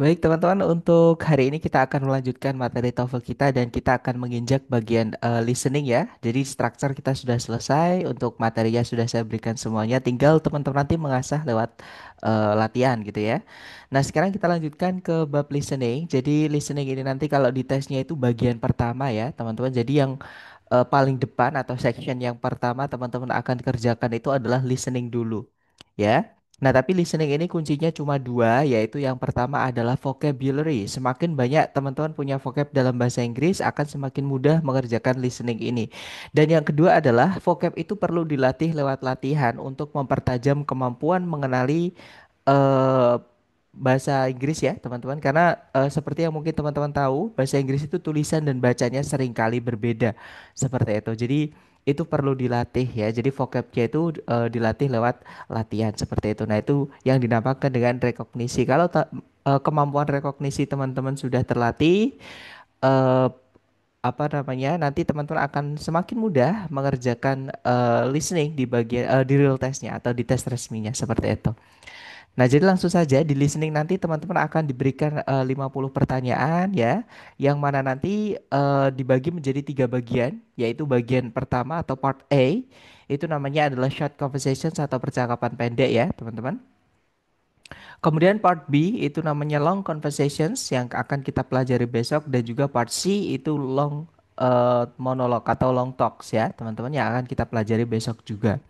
Baik teman-teman, untuk hari ini kita akan melanjutkan materi TOEFL kita dan kita akan menginjak bagian listening ya. Jadi structure kita sudah selesai, untuk materinya sudah saya berikan semuanya, tinggal teman-teman nanti mengasah lewat latihan gitu ya. Nah sekarang kita lanjutkan ke bab listening. Jadi listening ini nanti kalau di tesnya itu bagian pertama ya teman-teman. Jadi yang paling depan atau section yang pertama teman-teman akan kerjakan itu adalah listening dulu ya. Nah, tapi listening ini kuncinya cuma dua, yaitu yang pertama adalah vocabulary. Semakin banyak teman-teman punya vocab dalam bahasa Inggris, akan semakin mudah mengerjakan listening ini. Dan yang kedua adalah vocab itu perlu dilatih lewat latihan untuk mempertajam kemampuan mengenali eh, bahasa Inggris ya, teman-teman. Karena seperti yang mungkin teman-teman tahu, bahasa Inggris itu tulisan dan bacanya seringkali berbeda. Seperti itu. Jadi itu perlu dilatih ya. Jadi vocabnya itu dilatih lewat latihan seperti itu. Nah, itu yang dinamakan dengan rekognisi. Kalau kemampuan rekognisi teman-teman sudah terlatih, eh, apa namanya? Nanti teman-teman akan semakin mudah mengerjakan listening di bagian di real testnya atau di tes resminya seperti itu. Nah, jadi langsung saja di listening nanti teman-teman akan diberikan 50 pertanyaan ya, yang mana nanti dibagi menjadi tiga bagian, yaitu bagian pertama atau part A, itu namanya adalah short conversations atau percakapan pendek ya, teman-teman. Kemudian part B itu namanya long conversations yang akan kita pelajari besok dan juga part C itu long monolog atau long talks ya, teman-teman yang akan kita pelajari besok juga.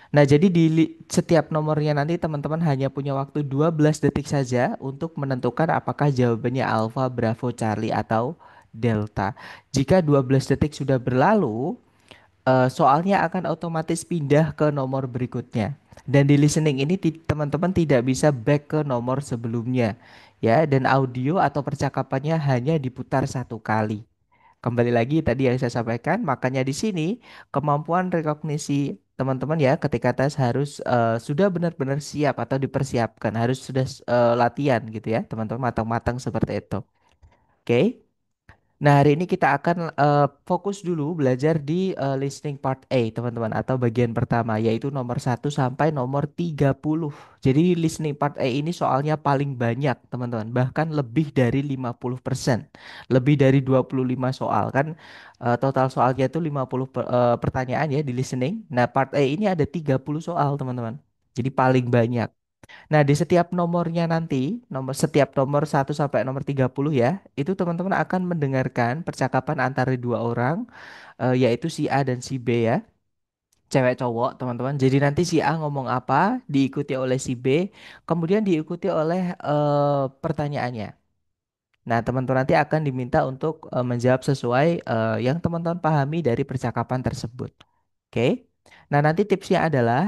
Nah, jadi di setiap nomornya nanti teman-teman hanya punya waktu 12 detik saja untuk menentukan apakah jawabannya Alpha, Bravo, Charlie atau Delta. Jika 12 detik sudah berlalu, soalnya akan otomatis pindah ke nomor berikutnya. Dan di listening ini teman-teman tidak bisa back ke nomor sebelumnya. Ya, dan audio atau percakapannya hanya diputar satu kali. Kembali lagi tadi yang saya sampaikan, makanya di sini kemampuan rekognisi teman-teman ya ketika tes harus sudah benar-benar siap atau dipersiapkan, harus sudah latihan gitu ya, teman-teman matang-matang seperti itu. Oke. Nah, hari ini kita akan fokus dulu belajar di listening part A, teman-teman, atau bagian pertama, yaitu nomor 1 sampai nomor 30. Jadi, listening part A ini soalnya paling banyak, teman-teman, bahkan lebih dari 50%. Lebih dari 25 soal, kan total soalnya itu 50 pertanyaan ya di listening. Nah, part A ini ada 30 soal, teman-teman. Jadi, paling banyak. Nah, di setiap nomornya nanti, setiap nomor 1 sampai nomor 30 ya, itu teman-teman akan mendengarkan percakapan antara dua orang, yaitu si A dan si B ya, cewek cowok teman-teman. Jadi nanti si A ngomong apa, diikuti oleh si B, kemudian diikuti oleh pertanyaannya. Nah, teman-teman nanti akan diminta untuk menjawab sesuai yang teman-teman pahami dari percakapan tersebut. Oke. Nah, nanti tipsnya adalah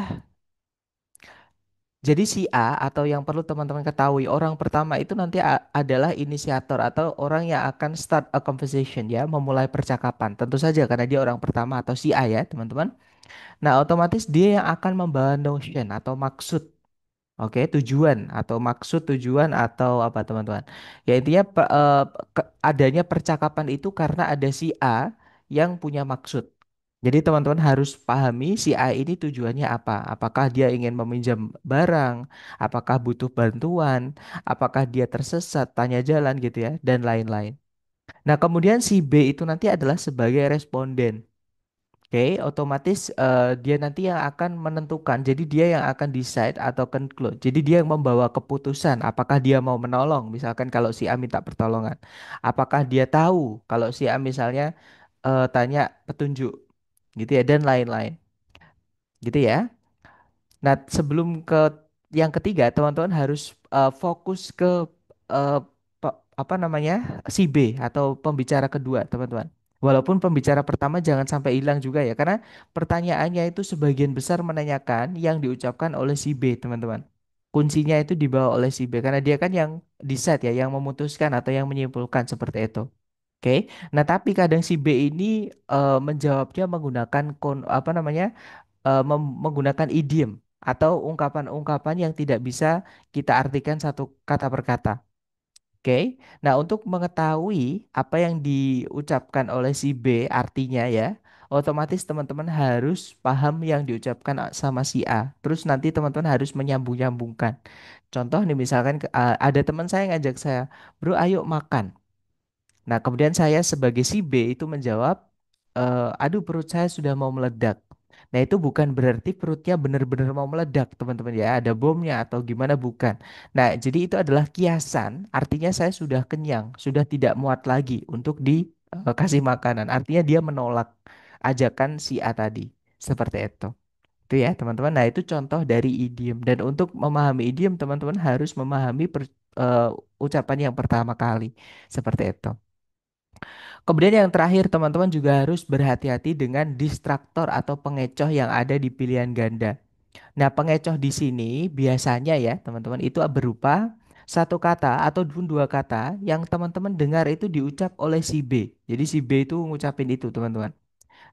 jadi si A atau yang perlu teman-teman ketahui orang pertama itu nanti adalah inisiator atau orang yang akan start a conversation ya, memulai percakapan. Tentu saja karena dia orang pertama atau si A ya, teman-teman. Nah, otomatis dia yang akan membawa notion atau maksud. Oke, tujuan atau maksud tujuan atau apa teman-teman? Ya intinya adanya percakapan itu karena ada si A yang punya maksud. Jadi teman-teman harus pahami si A ini tujuannya apa? Apakah dia ingin meminjam barang? Apakah butuh bantuan? Apakah dia tersesat, tanya jalan gitu ya, dan lain-lain. Nah, kemudian si B itu nanti adalah sebagai responden. Oke, otomatis dia nanti yang akan menentukan. Jadi dia yang akan decide atau conclude. Jadi dia yang membawa keputusan. Apakah dia mau menolong? Misalkan kalau si A minta pertolongan. Apakah dia tahu kalau si A misalnya tanya petunjuk, gitu ya, dan lain-lain. Gitu ya. Nah, sebelum ke yang ketiga, teman-teman harus fokus ke eh, apa namanya si B atau pembicara kedua, teman-teman. Walaupun pembicara pertama jangan sampai hilang juga ya, karena pertanyaannya itu sebagian besar menanyakan yang diucapkan oleh si B, teman-teman. Kuncinya itu dibawa oleh si B, karena dia kan yang decide ya, yang memutuskan atau yang menyimpulkan seperti itu. Oke, nah tapi kadang si B ini menjawabnya menggunakan apa namanya menggunakan idiom atau ungkapan-ungkapan yang tidak bisa kita artikan satu kata per kata. Oke, nah untuk mengetahui apa yang diucapkan oleh si B artinya ya, otomatis teman-teman harus paham yang diucapkan sama si A. Terus nanti teman-teman harus menyambung-nyambungkan. Contoh nih misalkan ada teman saya ngajak saya, bro ayo makan. Nah, kemudian saya sebagai si B itu menjawab, aduh perut saya sudah mau meledak. Nah, itu bukan berarti perutnya benar-benar mau meledak, teman-teman ya. Ada bomnya atau gimana bukan. Nah, jadi itu adalah kiasan, artinya saya sudah kenyang, sudah tidak muat lagi untuk dikasih makanan. Artinya dia menolak ajakan si A tadi. Seperti itu. Itu ya, teman-teman. Nah, itu contoh dari idiom. Dan untuk memahami idiom, teman-teman harus memahami ucapan yang pertama kali. Seperti itu. Kemudian yang terakhir teman-teman juga harus berhati-hati dengan distraktor atau pengecoh yang ada di pilihan ganda. Nah, pengecoh di sini biasanya ya teman-teman itu berupa satu kata atau dua kata yang teman-teman dengar itu diucap oleh si B. Jadi si B itu ngucapin itu teman-teman.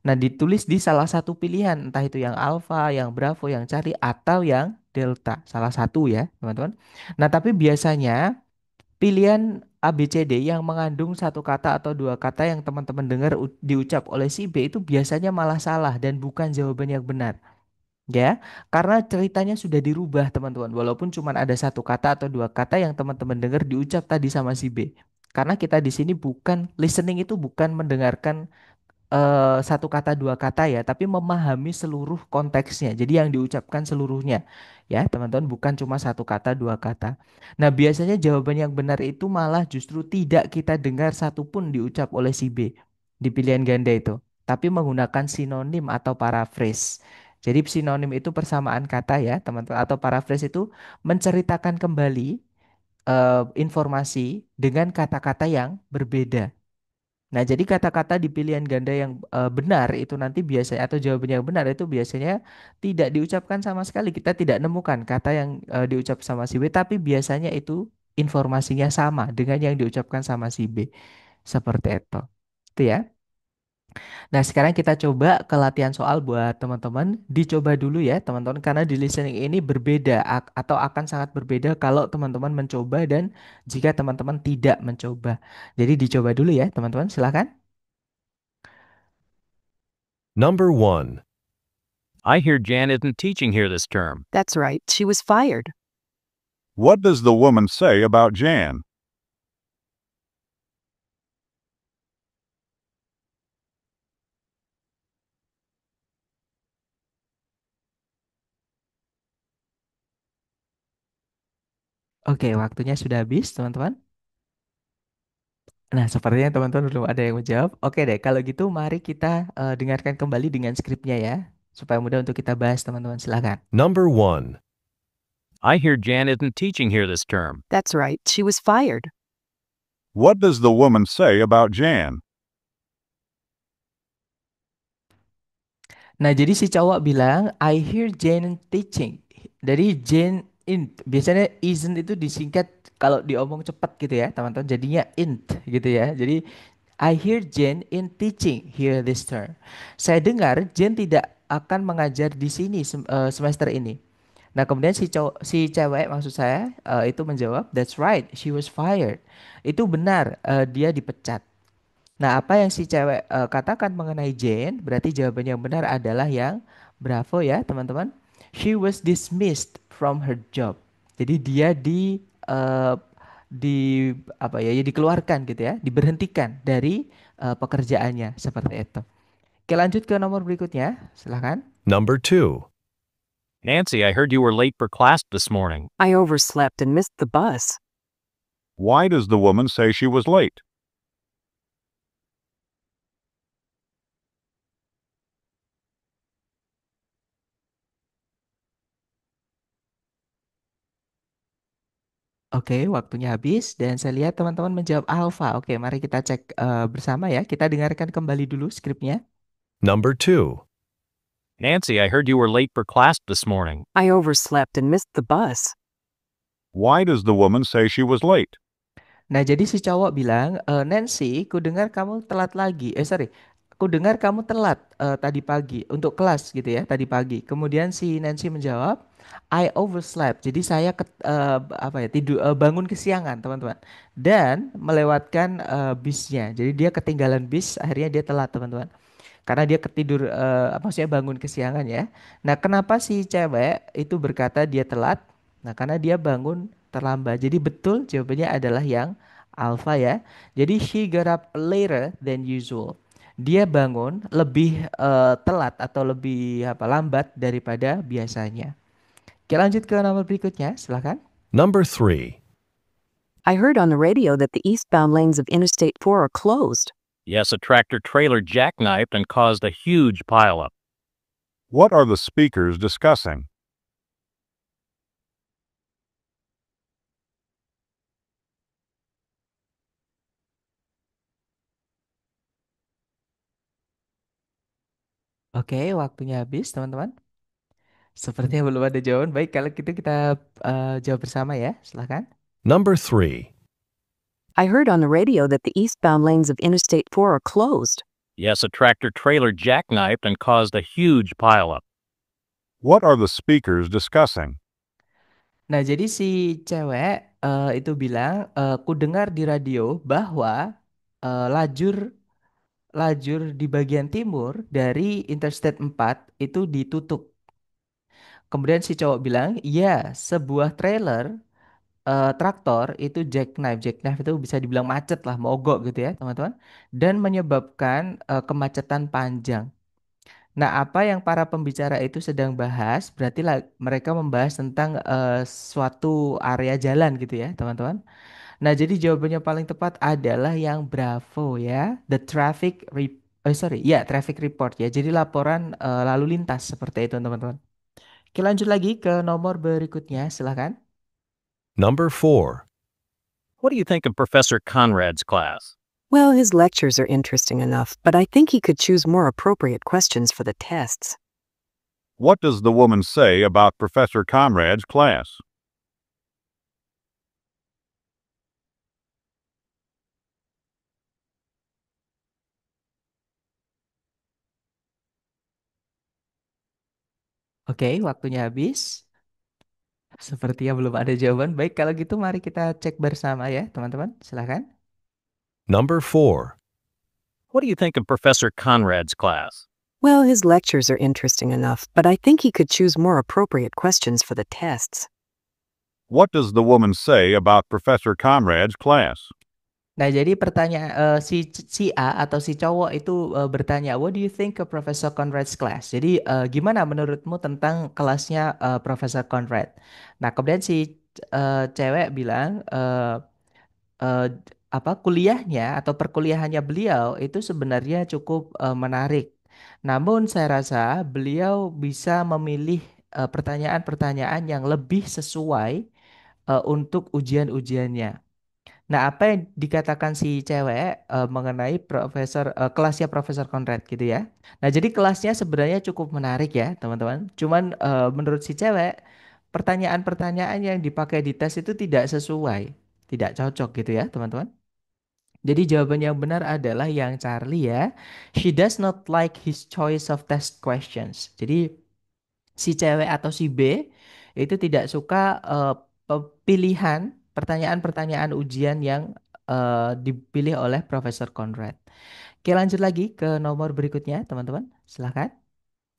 Nah, ditulis di salah satu pilihan, entah itu yang alfa, yang bravo, yang Charlie atau yang delta. Salah satu ya teman-teman. Nah, tapi biasanya pilihan A, B, C, D yang mengandung satu kata atau dua kata yang teman-teman dengar diucap oleh si B itu biasanya malah salah dan bukan jawaban yang benar. Ya, karena ceritanya sudah dirubah teman-teman. Walaupun cuma ada satu kata atau dua kata yang teman-teman dengar diucap tadi sama si B. Karena kita di sini bukan listening itu bukan mendengarkan satu kata dua kata ya, tapi memahami seluruh konteksnya. Jadi yang diucapkan seluruhnya ya, teman-teman bukan cuma satu kata dua kata. Nah, biasanya jawaban yang benar itu malah justru tidak kita dengar satupun diucap oleh si B di pilihan ganda itu, tapi menggunakan sinonim atau paraphrase. Jadi sinonim itu persamaan kata ya, teman-teman, atau paraphrase itu menceritakan kembali informasi dengan kata-kata yang berbeda. Nah, jadi kata-kata di pilihan ganda yang benar itu nanti biasanya atau jawaban yang benar itu biasanya tidak diucapkan sama sekali. Kita tidak nemukan kata yang diucap sama si B, tapi biasanya itu informasinya sama dengan yang diucapkan sama si B. Seperti itu. Itu ya. Nah, sekarang kita coba ke latihan soal buat teman-teman. Dicoba dulu ya, teman-teman, karena di listening ini berbeda atau akan sangat berbeda kalau teman-teman mencoba dan jika teman-teman tidak mencoba. Jadi dicoba dulu ya, teman-teman. Silakan. Number 1. I hear Jan isn't teaching here this term. That's right. She was fired. What does the woman say about Jan? Oke, waktunya sudah habis, teman-teman. Nah, sepertinya teman-teman belum ada yang menjawab. Oke deh, kalau gitu mari kita dengarkan kembali dengan skripnya ya, supaya mudah untuk kita bahas, teman-teman. Silakan. Number 1. I hear Jan isn't teaching here this term. That's right. She was fired. What does the woman say about Jan? Nah, jadi si cowok bilang, I hear Jane teaching. Dari Jane int. Biasanya isn't itu disingkat kalau diomong cepat gitu ya, teman-teman. Jadinya int gitu ya. Jadi I hear Jane in teaching here this term. Saya dengar Jane tidak akan mengajar di sini semester ini. Nah, kemudian si cewek maksud saya itu menjawab, That's right, she was fired. Itu benar, dia dipecat. Nah, apa yang si cewek katakan mengenai Jane, berarti jawaban yang benar adalah yang bravo ya, teman-teman. She was dismissed from her job. Jadi dia di apa ya, ya dikeluarkan gitu ya, diberhentikan dari pekerjaannya seperti itu. Oke, lanjut ke nomor berikutnya. Silahkan. Number 2. Nancy, I heard you were late for class this morning. I overslept and missed the bus. Why does the woman say she was late? Oke, waktunya habis dan saya lihat teman-teman menjawab alfa. Oke, mari kita cek bersama ya. Kita dengarkan kembali dulu skripnya. Number 2. Nancy, I heard you were late for class this morning. I overslept and missed the bus. Why does the woman say she was late? Nah, jadi si cowok bilang, Nancy, ku dengar kamu telat lagi. Sorry, ku dengar kamu telat tadi pagi untuk kelas gitu ya, tadi pagi. Kemudian si Nancy menjawab, I overslept. Jadi saya apa ya tidur bangun kesiangan, teman-teman, dan melewatkan bisnya. Jadi dia ketinggalan bis, akhirnya dia telat, teman-teman. karena dia ketidur maksudnya bangun kesiangan ya. Nah, kenapa si cewek itu berkata dia telat? Nah, karena dia bangun terlambat. Jadi betul jawabannya adalah yang alpha ya. Jadi she got up later than usual. Dia bangun lebih telat atau lebih lambat daripada biasanya. Oke, lanjut ke nomor berikutnya, silakan. Number 3. I heard on the radio that the eastbound lanes of Interstate 4 are closed. Yes, a tractor trailer jackknifed and caused a huge pileup. What are the speakers discussing? Oke, waktunya habis, teman-teman. Sepertinya belum ada jawaban. Baik, kalau gitu kita jawab bersama ya. Silakan. Number 3. I heard on the radio that the eastbound lanes of Interstate 4 are closed. Yes, a tractor trailer jackknifed and caused a huge pileup. What are the speakers discussing? Nah, jadi si cewek itu bilang, ku dengar di radio bahwa lajur lajur di bagian timur dari Interstate 4 itu ditutup. Kemudian si cowok bilang, iya, sebuah trailer traktor itu jackknife. Jackknife itu bisa dibilang macet lah, mogok gitu ya, teman-teman. Dan menyebabkan kemacetan panjang. Nah, apa yang para pembicara itu sedang bahas, berarti mereka membahas tentang suatu area jalan gitu ya, teman-teman. Nah, jadi jawabannya paling tepat adalah yang Bravo ya, the traffic report ya. Jadi laporan lalu lintas seperti itu, teman-teman. Oke, lanjut lagi ke nomor berikutnya, silakan. Number 4. What do you think of Professor Conrad's class? Well, his lectures are interesting enough, but I think he could choose more appropriate questions for the tests. What does the woman say about Professor Conrad's class? Oke, waktunya habis. Sepertinya belum ada jawaban. Baik, kalau gitu mari kita cek bersama ya, teman-teman. Silakan. Number 4. What do you think of Professor Conrad's class? Well, his lectures are interesting enough, but I think he could choose more appropriate questions for the tests. What does the woman say about Professor Conrad's class? Nah, jadi pertanyaan si A atau si cowok itu bertanya, "What do you think of Professor Conrad's class?" Jadi gimana menurutmu tentang kelasnya Profesor Conrad? Nah, kemudian si cewek bilang eh, kuliahnya atau perkuliahannya beliau itu sebenarnya cukup menarik. Namun saya rasa beliau bisa memilih pertanyaan-pertanyaan yang lebih sesuai untuk ujian-ujiannya. Nah, apa yang dikatakan si cewek mengenai kelasnya Profesor Conrad gitu ya. Nah, jadi kelasnya sebenarnya cukup menarik ya, teman-teman. Cuman menurut si cewek, pertanyaan-pertanyaan yang dipakai di tes itu tidak sesuai, tidak cocok gitu ya, teman-teman. Jadi jawaban yang benar adalah yang Charlie ya. She does not like his choice of test questions. Jadi si cewek atau si B itu tidak suka pilihan pertanyaan-pertanyaan ujian yang dipilih oleh Profesor Conrad. Oke, lanjut lagi ke nomor berikutnya, teman-teman. Silahkan.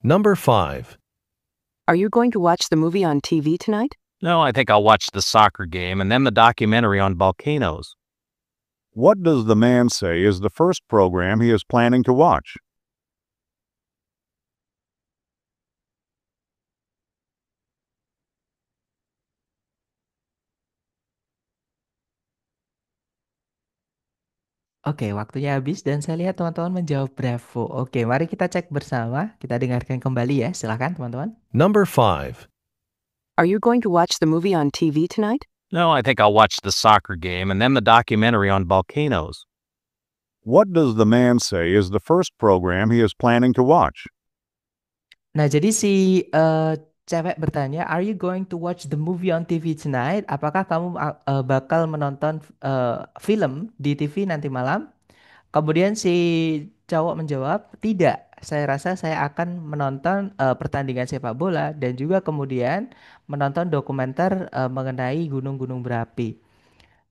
Number 5. Are you going to watch the movie on TV tonight? No, I think I'll watch the soccer game and then the documentary on volcanoes. What does the man say is the first program he is planning to watch? Oke, waktunya habis dan saya lihat teman-teman menjawab Bravo. Oke, mari kita cek bersama. Kita dengarkan kembali ya. Silahkan, teman-teman. Number 5. Are you going to watch the movie on TV tonight? No, I think I'll watch the soccer game and then the documentary on volcanoes. What does the man say is the first program he is planning to watch? Nah, jadi si cewek bertanya, "Are you going to watch the movie on TV tonight?" Apakah kamu bakal menonton film di TV nanti malam? Kemudian si cowok menjawab, "Tidak. Saya rasa saya akan menonton pertandingan sepak bola dan juga kemudian menonton dokumenter mengenai gunung-gunung berapi."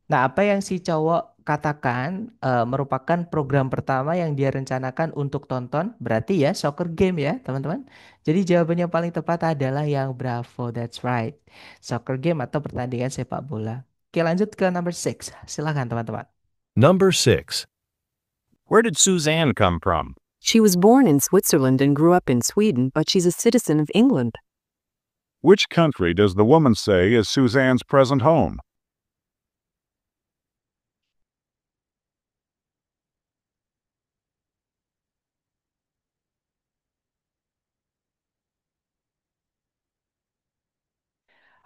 Nah, apa yang si cowok katakan merupakan program pertama yang dia rencanakan untuk tonton, berarti ya soccer game ya, teman-teman. Jadi jawabannya paling tepat adalah yang bravo, that's right. Soccer game atau pertandingan sepak bola. Oke, lanjut ke number 6. Silakan teman-teman. Number 6. Where did Suzanne come from? She was born in Switzerland and grew up in Sweden, but she's a citizen of England. Which country does the woman say is Suzanne's present home?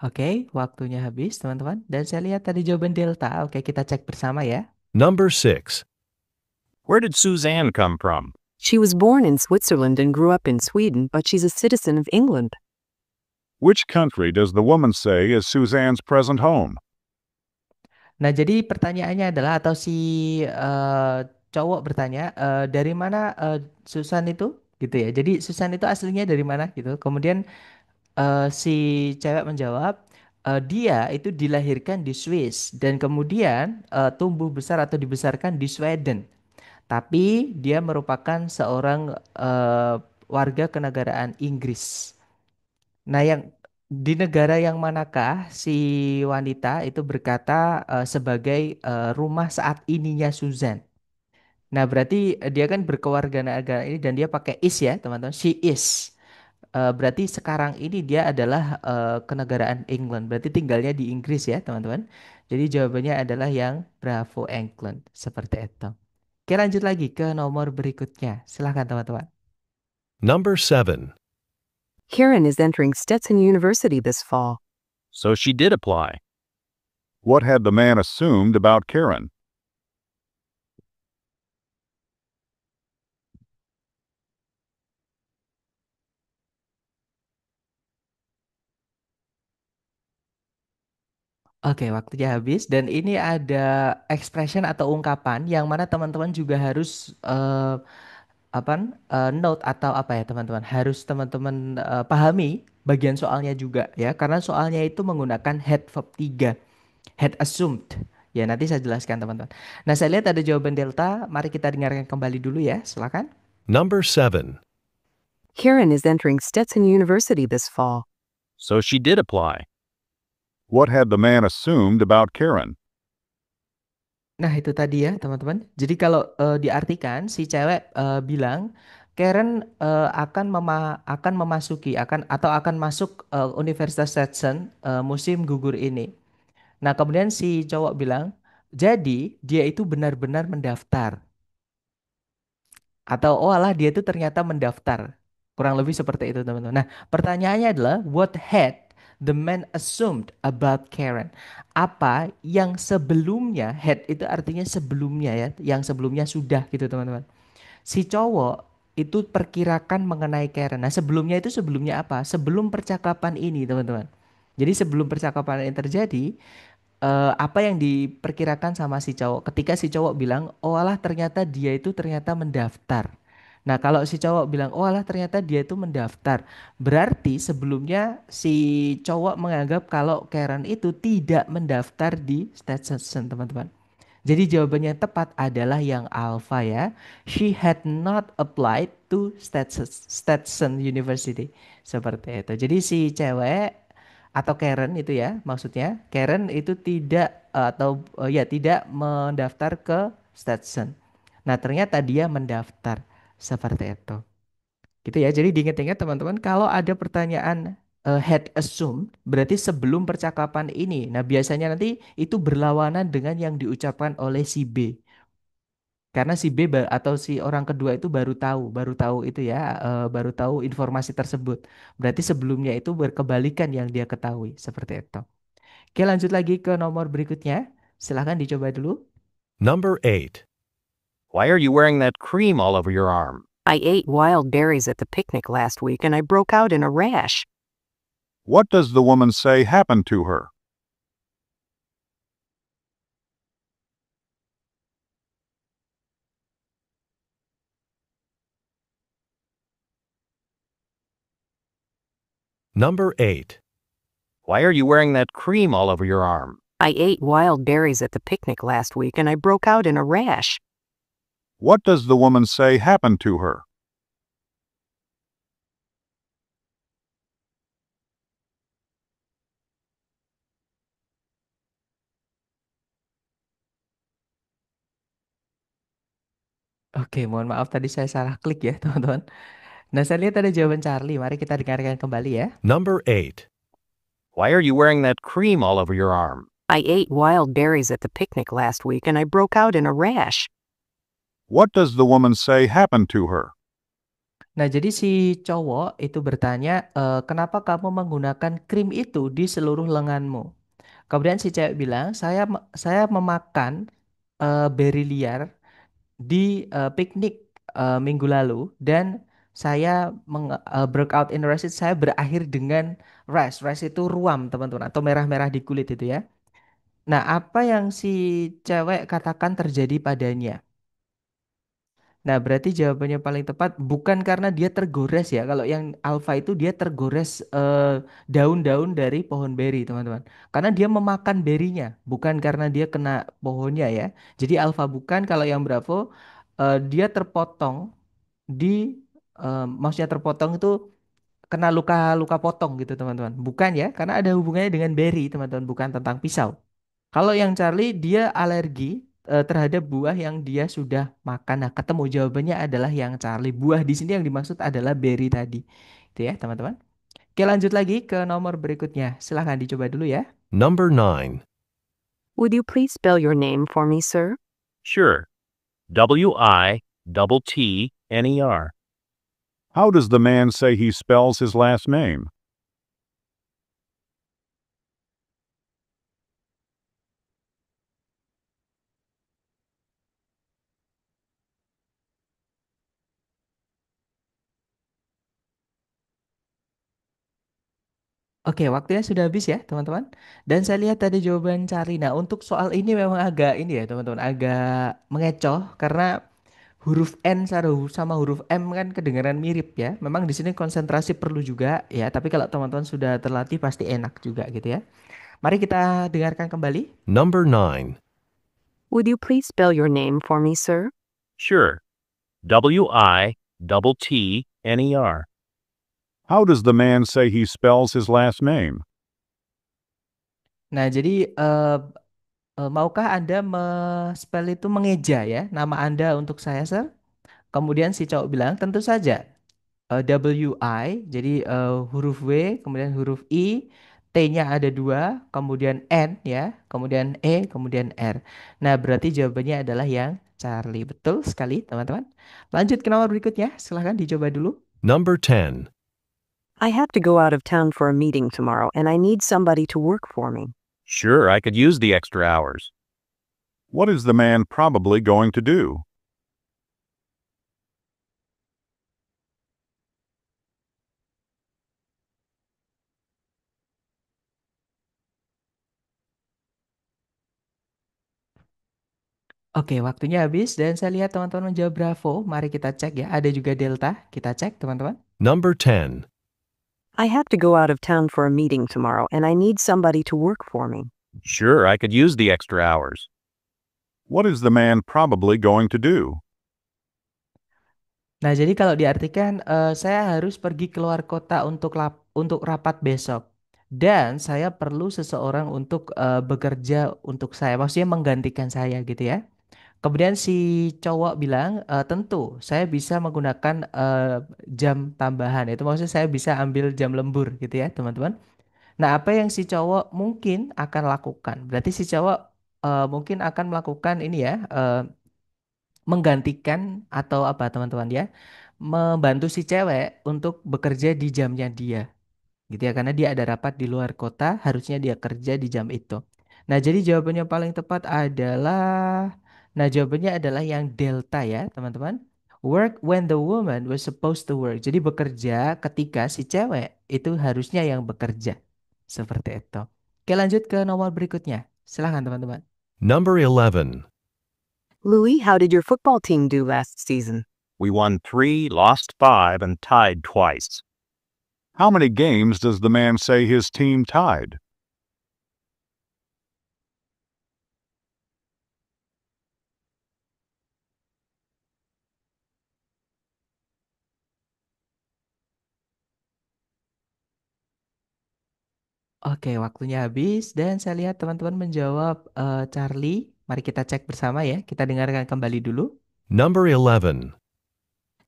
Oke, waktunya habis teman-teman. Dan saya lihat tadi jawaban delta. Oke, kita cek bersama ya. Number 6. Where did Suzanne come from? She was born in Switzerland and grew up in Sweden, but she's a citizen of England. Which country does the woman say is Suzanne's present home? Nah, jadi pertanyaannya adalah atau si cowok bertanya dari mana Susan itu gitu ya. Jadi Susan itu aslinya dari mana gitu. Kemudian si cewek menjawab dia itu dilahirkan di Swiss dan kemudian tumbuh besar atau dibesarkan di Sweden. Tapi dia merupakan seorang warga kenegaraan Inggris. Nah, yang di negara yang manakah si wanita itu berkata sebagai rumah saat ininya Susan? Nah, berarti dia kan berkewarganegaraan ini dan dia pakai is ya, teman-teman. She is. Berarti sekarang ini dia adalah kenegaraan England. Berarti tinggalnya di Inggris ya, teman-teman. Jadi jawabannya adalah yang Bravo England. Seperti itu. Oke, lanjut lagi ke nomor berikutnya. Silahkan teman-teman. Number 7. Karen is entering Stetson University this fall. So she did apply. What had the man assumed about Karen? Oke, waktunya habis dan ini ada expression atau ungkapan yang mana teman-teman juga harus note atau apa ya teman-teman harus teman-teman pahami bagian soalnya juga ya karena soalnya itu menggunakan had verb 3, had assumed. Ya, nanti saya jelaskan teman-teman. Nah, saya lihat ada jawaban delta. Mari kita dengarkan kembali dulu ya. Silakan. Number 7. Karen is entering Stetson University this fall. So she did apply. What had the man assumed about Karen? Nah, itu tadi ya, teman-teman. Jadi kalau diartikan si cewek bilang Karen akan memasuki akan masuk Universitas Stetson musim gugur ini. Nah, kemudian si cowok bilang, "Jadi, dia itu benar-benar mendaftar." Atau oh alah dia itu ternyata mendaftar. Kurang lebih seperti itu, teman-teman. Nah, pertanyaannya adalah what had the man assumed about Karen? Apa yang sebelumnya had itu artinya sebelumnya ya, yang sebelumnya sudah gitu, teman-teman. Si cowok itu perkirakan mengenai Karen. Nah, sebelumnya apa? Sebelum percakapan ini, teman-teman. Jadi sebelum percakapan ini terjadi, apa yang diperkirakan sama si cowok ketika si cowok bilang, "Oh alah ternyata dia itu ternyata mendaftar." Nah, kalau si cowok bilang, "Oh alah ternyata dia itu mendaftar." Berarti sebelumnya si cowok menganggap kalau Karen itu tidak mendaftar di Stetson, teman-teman. Jadi jawabannya tepat adalah yang alpha ya. She had not applied to Stetson University. Seperti itu. Jadi si cewek atau Karen itu ya maksudnya Karen itu tidak ya tidak mendaftar ke Stetson. Nah, ternyata dia mendaftar seperti itu. Gitu ya. Jadi diingat-ingat teman-teman kalau ada pertanyaan had assumed berarti sebelum percakapan ini. Nah, biasanya nanti itu berlawanan dengan yang diucapkan oleh si B. Karena si B atau si orang kedua itu baru tahu itu ya, baru tahu informasi tersebut. Berarti sebelumnya itu berkebalikan yang dia ketahui, seperti itu. Oke, lanjut lagi ke nomor berikutnya. Silahkan dicoba dulu. Number 8. Why are you wearing that cream all over your arm? I ate wild berries at the picnic last week and I broke out in a rash. What does the woman say happened to her? Number 8. Why are you wearing that cream all over your arm? I ate wild berries at the picnic last week and I broke out in a rash. What does the woman say happened to her? Oke, mohon maaf tadi saya salah klik ya, teman-teman. Nah, saya lihat ada jawaban Charlie. Mari kita dengarkan kembali ya. Number 8. Why are you wearing that cream all over your arm? I ate wild berries at the picnic last week and I broke out in a rash. What does the woman say happened to her? Nah, jadi si cowok itu bertanya, kenapa kamu menggunakan krim itu di seluruh lenganmu? Kemudian si cewek bilang, saya memakan beri liar di piknik minggu lalu dan saya breakout in rash, saya berakhir dengan rash. Rash itu ruam, teman-teman, atau merah-merah di kulit itu ya. Nah, apa yang si cewek katakan terjadi padanya? Nah, berarti jawabannya paling tepat bukan karena dia tergores ya. Kalau yang alfa itu dia tergores daun-daun dari pohon beri, teman-teman. Karena dia memakan berinya, bukan karena dia kena pohonnya ya. Jadi alfa bukan, kalau yang bravo dia terpotong di maksudnya terpotong itu kena luka-luka potong gitu, teman-teman. Bukan ya, karena ada hubungannya dengan beri, teman-teman, bukan tentang pisau. Kalau yang Charlie dia alergi terhadap buah yang dia sudah makan. Nah, ketemu jawabannya adalah yang Charlie. Buah di sini yang dimaksud adalah berry tadi. Itu ya, teman-teman. Oke, lanjut lagi ke nomor berikutnya. Silahkan dicoba dulu ya. Number 9. Would you please spell your name for me, sir? Sure. Witttner. How does the man say he spells his last name? Oke, waktunya sudah habis ya, teman-teman. Dan saya lihat tadi jawaban Charlie. Nah, untuk soal ini memang agak ini ya, teman-teman, agak mengecoh karena huruf N sama huruf M kan kedengaran mirip ya. Memang di sini konsentrasi perlu juga ya, tapi kalau teman-teman sudah terlatih pasti enak juga gitu ya. Mari kita dengarkan kembali. Number 9. Would you please spell your name for me, sir? Sure. Witttner. How does the man say he spells his last name? Nah, jadi maukah Anda spell itu mengeja ya nama Anda untuk saya, Sir? Kemudian si cowok bilang, tentu saja. WI, jadi huruf W, kemudian huruf I, T-nya ada dua, kemudian N ya, kemudian E, kemudian R. Nah, berarti jawabannya adalah yang Charlie. Betul sekali, teman-teman. Lanjut ke nomor berikutnya. Silahkan dicoba dulu. Number 10. I have to go out of town for a meeting tomorrow and I need somebody to work for me. Sure, I could use the extra hours. What is the man probably going to do? Oke, waktunya habis dan saya lihat teman-teman menjawab bravo. Mari kita cek ya. Ada juga delta. Kita cek, teman-teman. Number 10. I have to go out of town for a meeting tomorrow and I need somebody to work for me. Sure, I could use the extra hours. What is the man probably going to do? Nah, jadi kalau diartikan saya harus pergi keluar kota untuk rapat besok. Dan saya perlu seseorang untuk bekerja untuk saya. Maksudnya menggantikan saya gitu ya. Kemudian si cowok bilang, tentu saya bisa menggunakan jam tambahan. Itu maksudnya saya bisa ambil jam lembur gitu ya, teman-teman. Nah, apa yang si cowok mungkin akan lakukan? Berarti si cowok mungkin akan melakukan ini ya, menggantikan atau apa, teman-teman ya? Membantu si cewek untuk bekerja di jamnya dia gitu ya, karena dia ada rapat di luar kota, harusnya dia kerja di jam itu. Nah, jadi jawabannya paling tepat adalah, nah, jawabannya adalah yang delta ya, teman-teman. Work when the woman was supposed to work. Jadi bekerja ketika si cewek itu harusnya yang bekerja. Seperti itu. Oke, lanjut ke nomor berikutnya. Silahkan, teman-teman. Number 11. Louis, how did your football team do last season? We won 3, lost 5, and tied twice. How many games does the man say his team tied? Oke, waktunya habis dan saya lihat teman-teman menjawab Charlie. Mari kita cek bersama ya. Kita dengarkan kembali dulu. Number 11.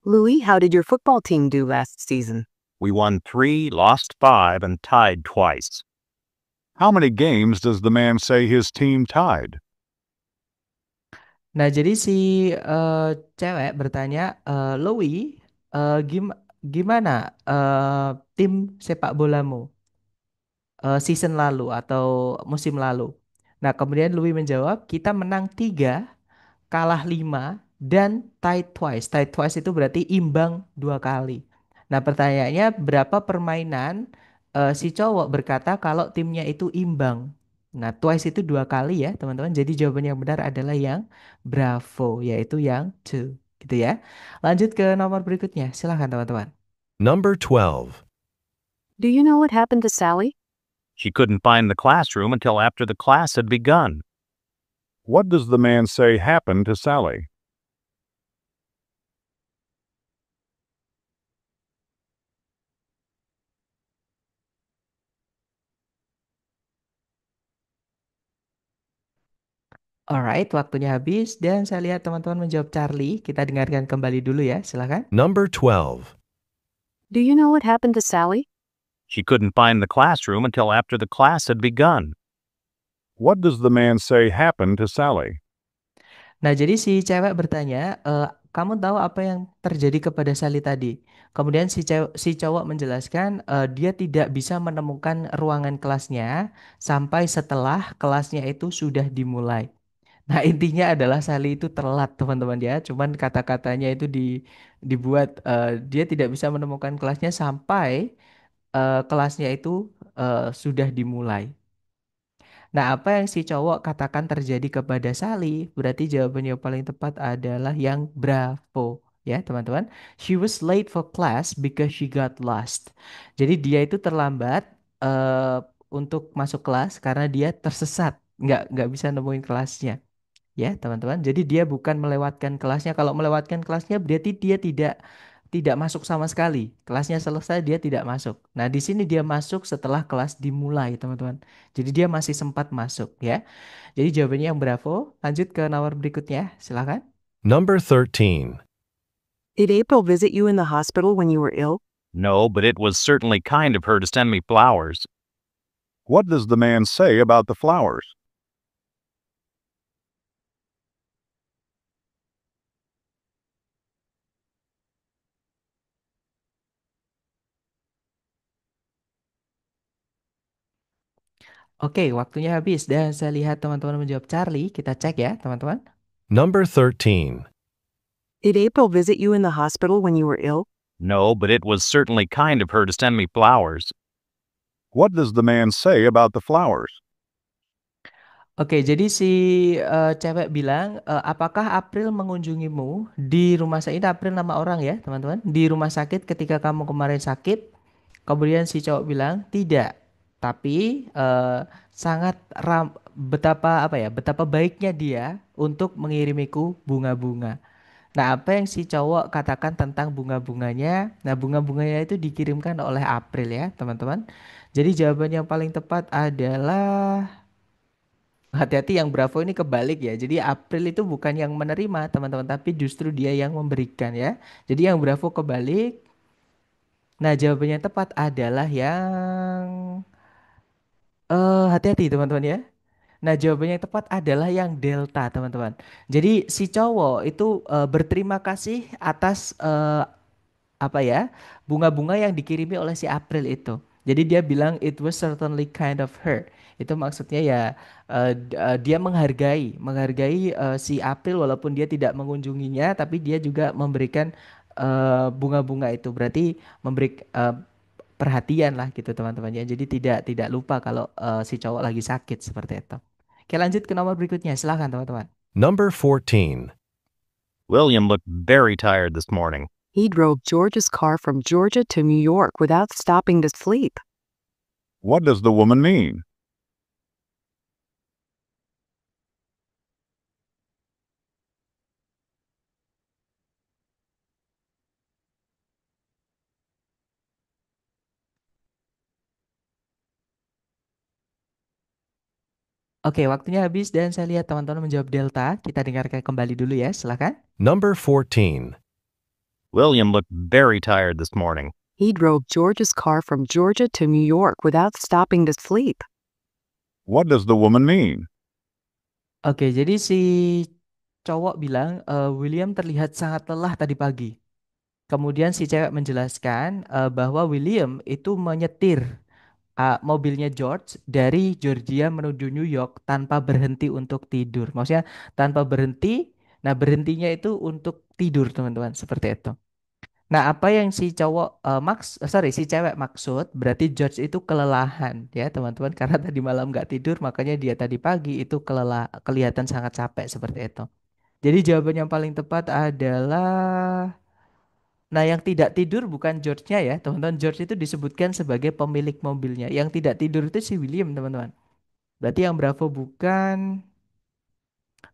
Louis, how did your football team do last season? We won 3, lost 5, and tied twice. How many games does the man say his team tied? Nah, jadi si cewek bertanya, Louis, eh, gim- gimana tim sepak bolamu season lalu atau musim lalu? Nah, kemudian Louis menjawab, kita menang 3, kalah 5, dan tied twice. Tied twice itu berarti imbang 2 kali. Nah, pertanyaannya berapa permainan si cowok berkata kalau timnya itu imbang. Nah, twice itu 2 kali ya, teman-teman. Jadi jawaban yang benar adalah yang bravo, yaitu yang two, gitu ya. Lanjut ke nomor berikutnya. Silahkan teman-teman. Number 12. Do you know what happened to Sally? She couldn't find the classroom until after the class had begun. What does the man say happened to Sally? Alright, waktunya habis dan saya lihat teman-teman menjawab Charlie. Kita dengarkan kembali dulu ya, silahkan. Number 12. Do you know what happened to Sally? She couldn't find the classroom until after the class had begun. What does the man say happened to Sally? Nah, jadi si cewek bertanya, kamu tahu apa yang terjadi kepada Sally tadi? Kemudian si cowok menjelaskan, dia tidak bisa menemukan ruangan kelasnya sampai setelah kelasnya itu sudah dimulai. Nah, intinya adalah Sally itu telat, teman-teman ya. Cuman kata-katanya itu dibuat dia tidak bisa menemukan kelasnya sampai kelasnya itu sudah dimulai. Nah, apa yang si cowok katakan terjadi kepada Sally? Berarti jawaban yang paling tepat adalah yang bravo. Ya, teman-teman. She was late for class because she got lost. Jadi dia itu terlambat eh, untuk masuk kelas karena dia tersesat. Nggak bisa nemuin kelasnya. Ya, teman-teman. Jadi dia bukan melewatkan kelasnya. Kalau melewatkan kelasnya berarti dia tidak masuk sama sekali. Kelasnya selesai dia tidak masuk. Nah, di sini dia masuk setelah kelas dimulai, teman-teman. Jadi dia masih sempat masuk ya. Jadi jawabannya yang bravo. Lanjut ke nomor berikutnya. Silakan. Number 13. Did April visit you in the hospital when you were ill? No, but it was certainly kind of her to send me flowers. What does the man say about the flowers? Oke, waktunya habis dan saya lihat teman-teman menjawab Charlie. Kita cek ya, teman-teman. Number 13. Did April visit you in the hospital when you were ill? No, but it was certainly kind of her to send me flowers. What does the man say about the flowers? Oke, jadi si cewek bilang, apakah April mengunjungimu di rumah sakit? April nama orang ya, teman-teman. Di rumah sakit ketika kamu kemarin sakit. Kemudian si cowok bilang, tidak. Tapi sangat betapa apa ya? Betapa baiknya dia untuk mengirimiku bunga-bunga. Nah, apa yang si cowok katakan tentang bunga-bunganya? Nah, bunga-bunganya itu dikirimkan oleh April ya, teman-teman. Jadi jawaban yang paling tepat adalah hati-hati, yang Bravo ini kebalik ya. Jadi April itu bukan yang menerima teman-teman, tapi justru dia yang memberikan ya. Jadi yang Bravo kebalik. Nah, jawabannya tepat adalah yang hati-hati teman-teman ya. Nah, jawabannya yang tepat adalah yang Delta teman-teman. Jadi si cowok itu berterima kasih atas apa ya, bunga-bunga yang dikirimi oleh si April itu. Jadi dia bilang it was certainly kind of her. Itu maksudnya ya dia menghargai si April walaupun dia tidak mengunjunginya, tapi dia juga memberikan bunga-bunga itu. Berarti memberi perhatian lah gitu teman-teman ya. Jadi tidak lupa kalau si cowok lagi sakit seperti itu. Oke, lanjut ke nomor berikutnya. Silahkan teman-teman. Number 14. William looked very tired this morning. He drove George's car from Georgia to New York without stopping to sleep. What does the woman mean? Oke, waktunya habis dan saya lihat teman-teman menjawab delta. Kita dengarkan kembali dulu ya, silakan. Number 14. William looked very tired this morning. He drove George's car from Georgia to New York without stopping to sleep. What does the woman mean? Oke, jadi si cowok bilang William terlihat sangat lelah tadi pagi. Kemudian si cewek menjelaskan bahwa William itu menyetir mobilnya George dari Georgia menuju New York tanpa berhenti untuk tidur. Maksudnya tanpa berhenti, nah berhentinya itu untuk tidur teman-teman, seperti itu. Nah, apa yang si cowok sorry si cewek maksud berarti George itu kelelahan ya teman-teman karena tadi malam nggak tidur makanya dia tadi pagi itu kelihatan sangat capek seperti itu. Jadi jawaban yang paling tepat adalah nah yang tidak tidur bukan George-nya ya teman-teman. George itu disebutkan sebagai pemilik mobilnya. Yang tidak tidur itu si William teman-teman. Berarti yang Bravo bukan.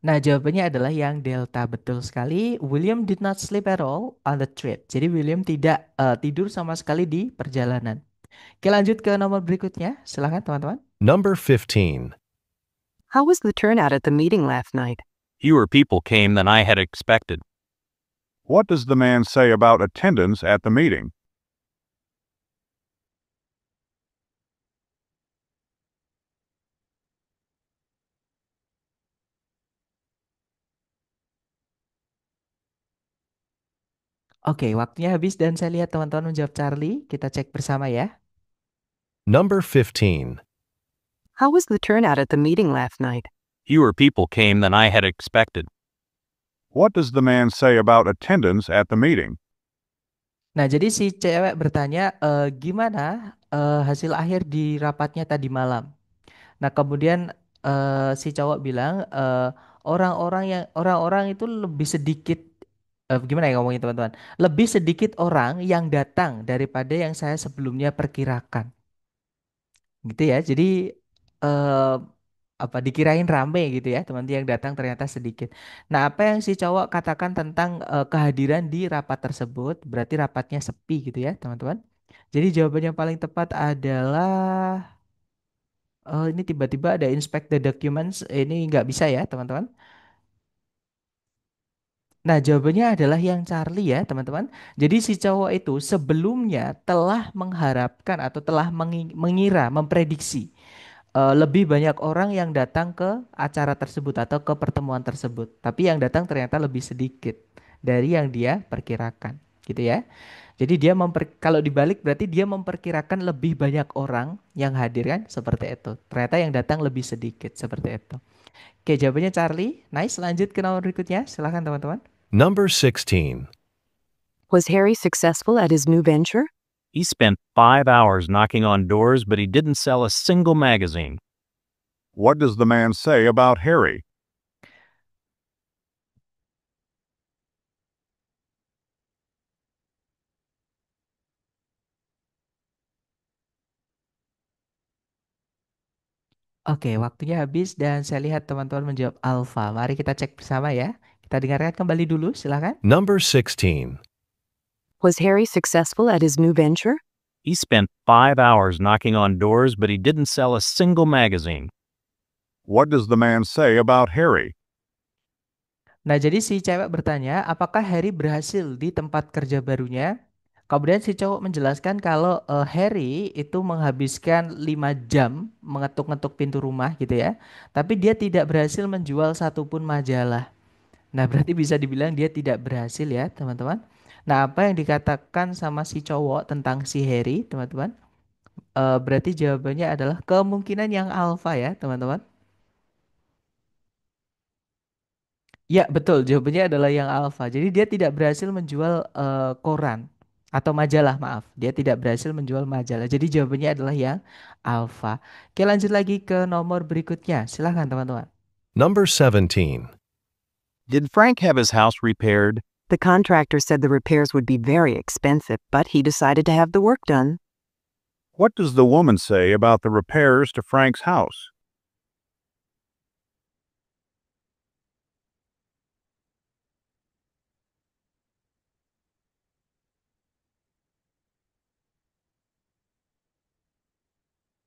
Nah, jawabannya adalah yang Delta. Betul sekali. William did not sleep at all on the trip. Jadi William tidak tidur sama sekali di perjalanan. Oke, lanjut ke nomor berikutnya. Silahkan teman-teman. Number 15. How was the turnout at the meeting last night? Fewer people came than I had expected. What does the man say about attendance at the meeting? Oke, waktunya habis dan saya lihat teman-teman menjawab Charlie. Kita cek bersama ya. Number 15. How was the turnout at the meeting last night? Fewer people came than I had expected. What does the man say about attendance at the meeting? Nah, jadi si cewek bertanya, gimana hasil akhir di rapatnya tadi malam? Nah, kemudian si cowok bilang orang-orang itu lebih sedikit gimana ya ngomongin teman-teman? Lebih sedikit orang yang datang daripada yang saya sebelumnya perkirakan. Gitu ya. Jadi eh apa dikirain rame gitu ya, teman-teman yang datang ternyata sedikit. Nah, apa yang si cowok katakan tentang kehadiran di rapat tersebut? Berarti rapatnya sepi gitu ya, teman-teman. Jadi jawaban yang paling tepat adalah ini tiba-tiba ada inspect the documents. Ini nggak bisa ya, teman-teman. Nah, jawabannya adalah yang Charlie ya, teman-teman. Jadi si cowok itu sebelumnya telah mengharapkan atau telah mengira, memprediksi lebih banyak orang yang datang ke acara tersebut atau ke pertemuan tersebut. Tapi yang datang ternyata lebih sedikit dari yang dia perkirakan, gitu ya. Jadi dia kalau dibalik berarti dia memperkirakan lebih banyak orang yang hadir kan, seperti itu. Ternyata yang datang lebih sedikit, seperti itu. Oke, jawabannya Charlie. Nice, lanjut ke nomor berikutnya. Silahkan teman-teman. Number 16. Was Harry successful at his new venture? He spent 5 hours knocking on doors, but he didn't sell a single magazine. What does the man say about Harry? Oke, waktunya habis dan saya lihat teman-teman menjawab alfa. Mari kita cek bersama ya. Kita dengarkan kembali dulu, silahkan. Number 16. Was Harry successful at his new venture? He spent 5 hours knocking on doors, but he didn't sell a single magazine. What does the man say about Harry? Nah, jadi si cewek bertanya, apakah Harry berhasil di tempat kerja barunya? Kemudian si cowok menjelaskan kalau Harry itu menghabiskan 5 jam mengetuk-ngetuk pintu rumah gitu ya. Tapi dia tidak berhasil menjual satupun majalah. Nah, berarti bisa dibilang dia tidak berhasil ya, teman-teman. Nah, apa yang dikatakan sama si cowok tentang si Harry, teman-teman? Berarti jawabannya adalah kemungkinan yang alfa ya, teman-teman. Ya, betul. Jawabannya adalah yang alfa. Jadi dia tidak berhasil menjual koran atau majalah, maaf. Dia tidak berhasil menjual majalah. Jadi jawabannya adalah yang alfa. Oke, lanjut lagi ke nomor berikutnya. Silahkan teman-teman. Number 17. Did Frank have his house repaired? The contractor said the repairs would be very expensive, but he decided to have the work done. What does the woman say about the repairs to Frank's house?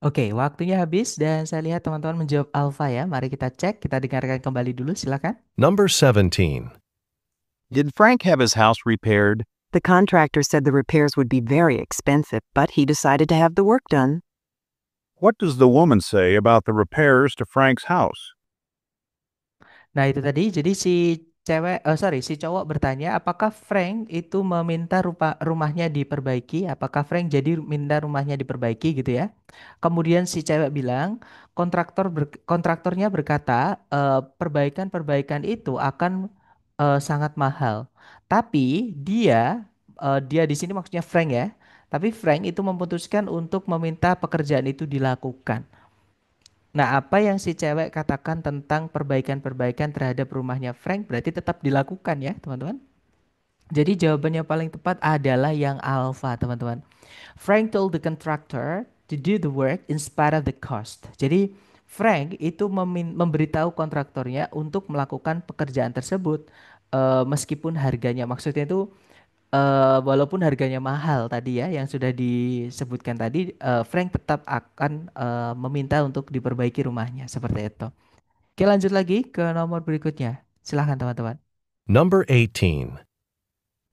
Oke, waktunya habis dan saya lihat teman-teman menjawab alfa ya. Mari kita cek, kita dengarkan kembali dulu, silakan. Number 17. Did Frank have his house repaired? The contractor said the repairs would be very expensive, but he decided to have the work done. What does the woman say about the repairs to Frank's house? Nah, itu tadi. Jadi si cowok bertanya, apakah Frank itu meminta rumahnya diperbaiki? Apakah Frank jadi minta rumahnya diperbaiki gitu ya? Kemudian si cewek bilang, kontraktornya berkata, perbaikan-perbaikan itu akan sangat mahal. Tapi dia di sini maksudnya Frank ya. Tapi Frank itu memutuskan untuk meminta pekerjaan itu dilakukan. Nah, apa yang si cewek katakan tentang perbaikan-perbaikan terhadap rumahnya Frank berarti tetap dilakukan ya, teman-teman. Jadi jawabannya paling tepat adalah yang alpha, teman-teman. Frank told the contractor to do the work in spite of the cost. Jadi Frank itu memberitahu kontraktornya untuk melakukan pekerjaan tersebut meskipun harganya, maksudnya itu walaupun harganya mahal tadi ya yang sudah disebutkan tadi, Frank tetap akan meminta untuk diperbaiki rumahnya seperti itu. Oke, lanjut lagi ke nomor berikutnya. Silahkan teman-teman. Number 18.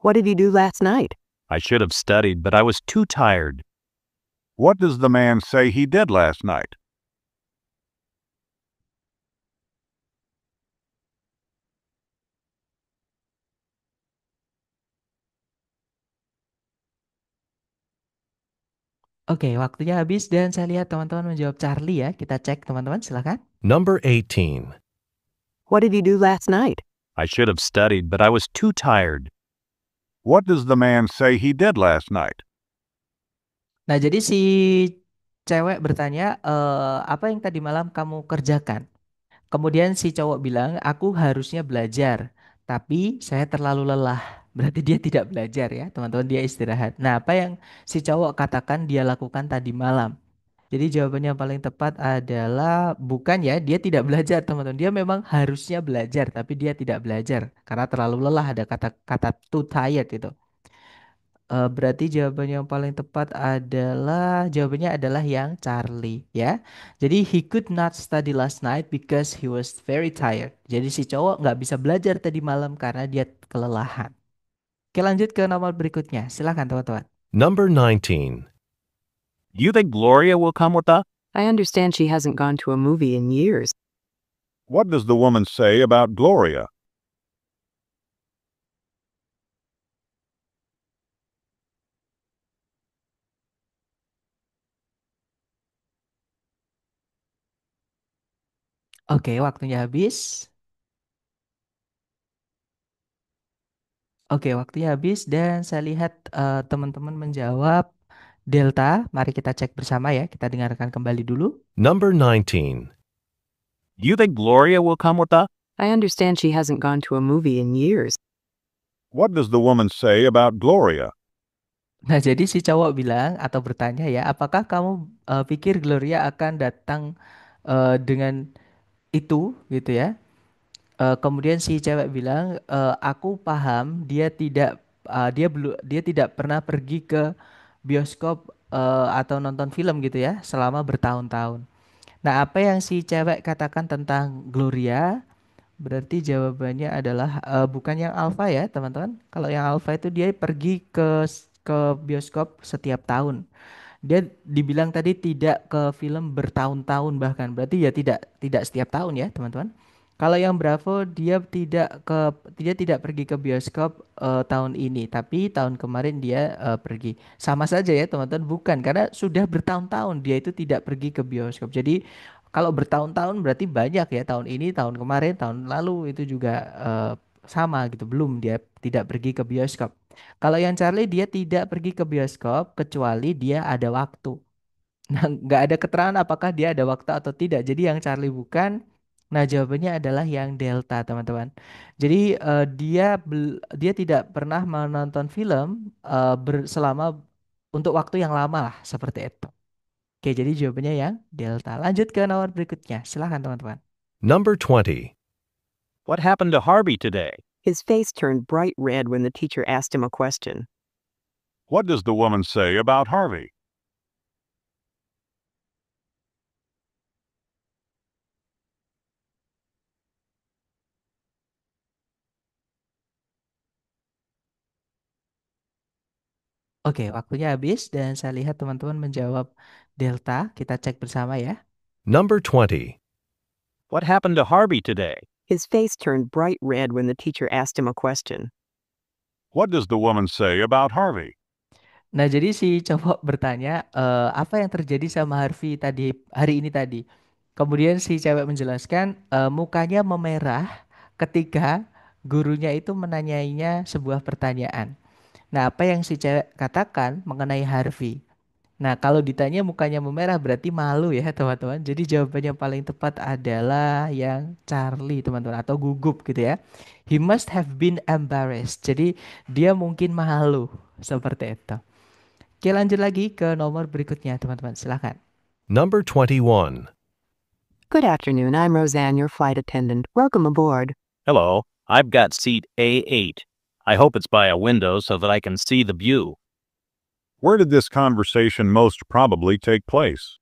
What did you do last night? I should have studied, but I was too tired. What does the man say he did last night? Oke, waktunya habis dan saya lihat teman-teman menjawab Charlie ya. Kita cek teman-teman, silahkan. Number 18. What did you do last night? I should have studied, but I was too tired. What does the man say he did last night? Nah, jadi si cewek bertanya, apa yang tadi malam kamu kerjakan? Kemudian si cowok bilang, aku harusnya belajar, tapi saya terlalu lelah. Berarti dia tidak belajar ya, teman-teman, dia istirahat. Nah, apa yang si cowok katakan dia lakukan tadi malam? Jadi jawabannya yang paling tepat adalah bukan ya, dia tidak belajar, teman-teman. Dia memang harusnya belajar, tapi dia tidak belajar karena terlalu lelah. Ada kata-kata too tired itu. Berarti jawabannya yang paling tepat adalah jawabannya adalah yang Charlie ya. Jadi he could not study last night because he was very tired. Jadi si cowok nggak bisa belajar tadi malam karena dia kelelahan. Oke, lanjut ke nomor berikutnya. Silakan teman-teman. Number 19. Do you think Gloria will come with us? I understand she hasn't gone to a movie in years. What does the woman say about Gloria? Oke, waktunya habis. Oke, waktunya habis dan saya lihat teman-teman menjawab Delta. Mari kita cek bersama ya. Kita dengarkan kembali dulu. Number 19. Do you think Gloria will come with us? I understand she hasn't gone to a movie in years. What does the woman say about Gloria? Nah, jadi si cowok bilang atau bertanya ya, apakah kamu pikir Gloria akan datang dengan itu gitu ya? Kemudian si cewek bilang, aku paham dia tidak pernah pergi ke bioskop atau nonton film gitu ya selama bertahun-tahun. Nah, apa yang si cewek katakan tentang Gloria? Berarti jawabannya adalah bukan yang alfa ya, teman-teman. Kalau yang alfa itu dia pergi ke bioskop setiap tahun. Dia dibilang tadi tidak ke film bertahun-tahun bahkan. Berarti ya tidak setiap tahun ya, teman-teman. Kalau yang Bravo dia tidak pergi ke bioskop tahun ini, tapi tahun kemarin dia pergi. Sama saja ya, teman-teman, bukan karena sudah bertahun-tahun dia itu tidak pergi ke bioskop. Jadi kalau bertahun-tahun berarti banyak ya, tahun ini, tahun kemarin, tahun lalu itu juga sama gitu. Belum dia tidak pergi ke bioskop. Kalau yang Charlie dia tidak pergi ke bioskop kecuali dia ada waktu. Nah, nggak ada keterangan apakah dia ada waktu atau tidak. Jadi yang Charlie bukan. Nah, jawabannya adalah yang Delta, teman-teman. Jadi dia tidak pernah menonton film selama untuk waktu yang lama lah, seperti itu. Oke, jadi jawabannya yang Delta. Lanjut ke nomor berikutnya. Silahkan, teman-teman. Number 20. What happened to Harvey today? His face turned bright red when the teacher asked him a question. What does the woman say about Harvey? Oke, waktunya habis dan saya lihat teman-teman menjawab delta. Kita cek bersama ya. Number 20. What happened to Harvey today? His face turned bright red when the teacher asked him a question. What does the woman say about Harvey? Nah, jadi si cowok bertanya, apa yang terjadi sama Harvey tadi hari ini tadi. Kemudian si cewek menjelaskan, mukanya memerah ketika gurunya itu menanyainya sebuah pertanyaan. Nah, apa yang si cewek katakan mengenai Harvey? Nah, kalau ditanya mukanya memerah berarti malu ya, teman-teman. Jadi jawaban yang paling tepat adalah yang Charlie, teman-teman, atau gugup gitu ya. He must have been embarrassed. Jadi dia mungkin malu seperti itu. Oke, lanjut lagi ke nomor berikutnya, teman-teman. Silahkan. Number 21. Good afternoon, I'm Roseanne, your flight attendant. Welcome aboard. Hello, I've got seat A8. I hope it's by a window so that I can see the view. Where did this conversation most probably take place?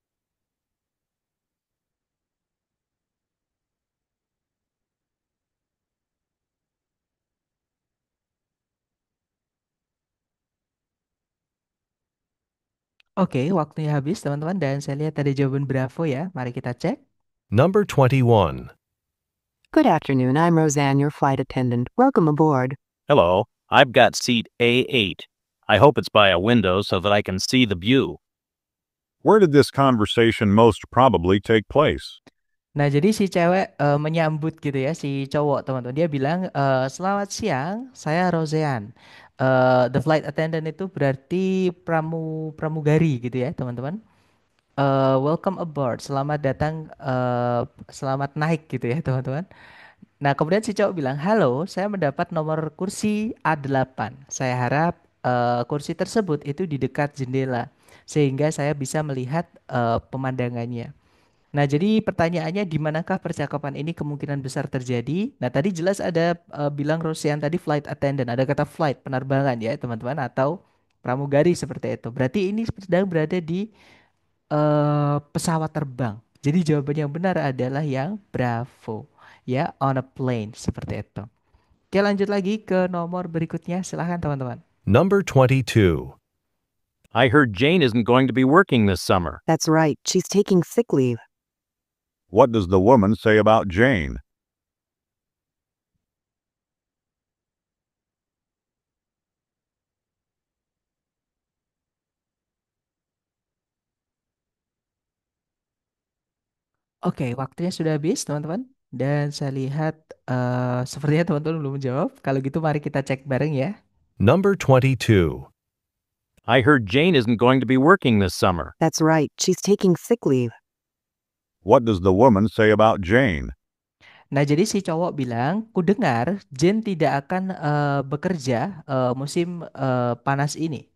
Oke, waktunya habis, teman-teman. Dan saya lihat ada jawaban Bravo ya. Mari kita cek. Number 21. Good afternoon, I'm Roseanne, your flight attendant. Welcome aboard. Hello, I've got seat A8. I hope it's by a window so that I can see the view. Where did this conversation most probably take place? Nah, jadi si cewek menyambut gitu ya, si cowok, teman-teman. Dia bilang, selamat siang, saya Rosean. The flight attendant itu berarti pramugari gitu ya, teman-teman. Welcome aboard, selamat datang, selamat naik gitu ya, teman-teman. Nah, kemudian si cowok bilang, halo, saya mendapat nomor kursi A8. Saya harap kursi tersebut itu di dekat jendela, sehingga saya bisa melihat pemandangannya. Nah, jadi pertanyaannya di manakah percakapan ini kemungkinan besar terjadi? Nah, tadi jelas ada bilang Rosian tadi flight attendant, ada kata flight penerbangan ya, teman-teman, atau pramugari seperti itu. Berarti ini sedang berada di pesawat terbang. Jadi jawaban yang benar adalah yang Bravo. Ya, on a plane seperti itu. Oke, lanjut lagi ke nomor berikutnya. Silahkan teman-teman. Number 22. I heard Jane isn't going to be working this summer. That's right, she's taking sick leave. What does the woman say about Jane? Oke, waktunya sudah habis teman-teman. Dan saya lihat sepertinya teman-teman belum menjawab. Kalau gitu mari kita cek bareng ya. Number 22. I heard Jane isn't going to be working this summer. That's right, she's taking sick leave. What does the woman say about Jane? Nah, jadi si cowok bilang, ku dengar Jen tidak akan bekerja musim panas ini.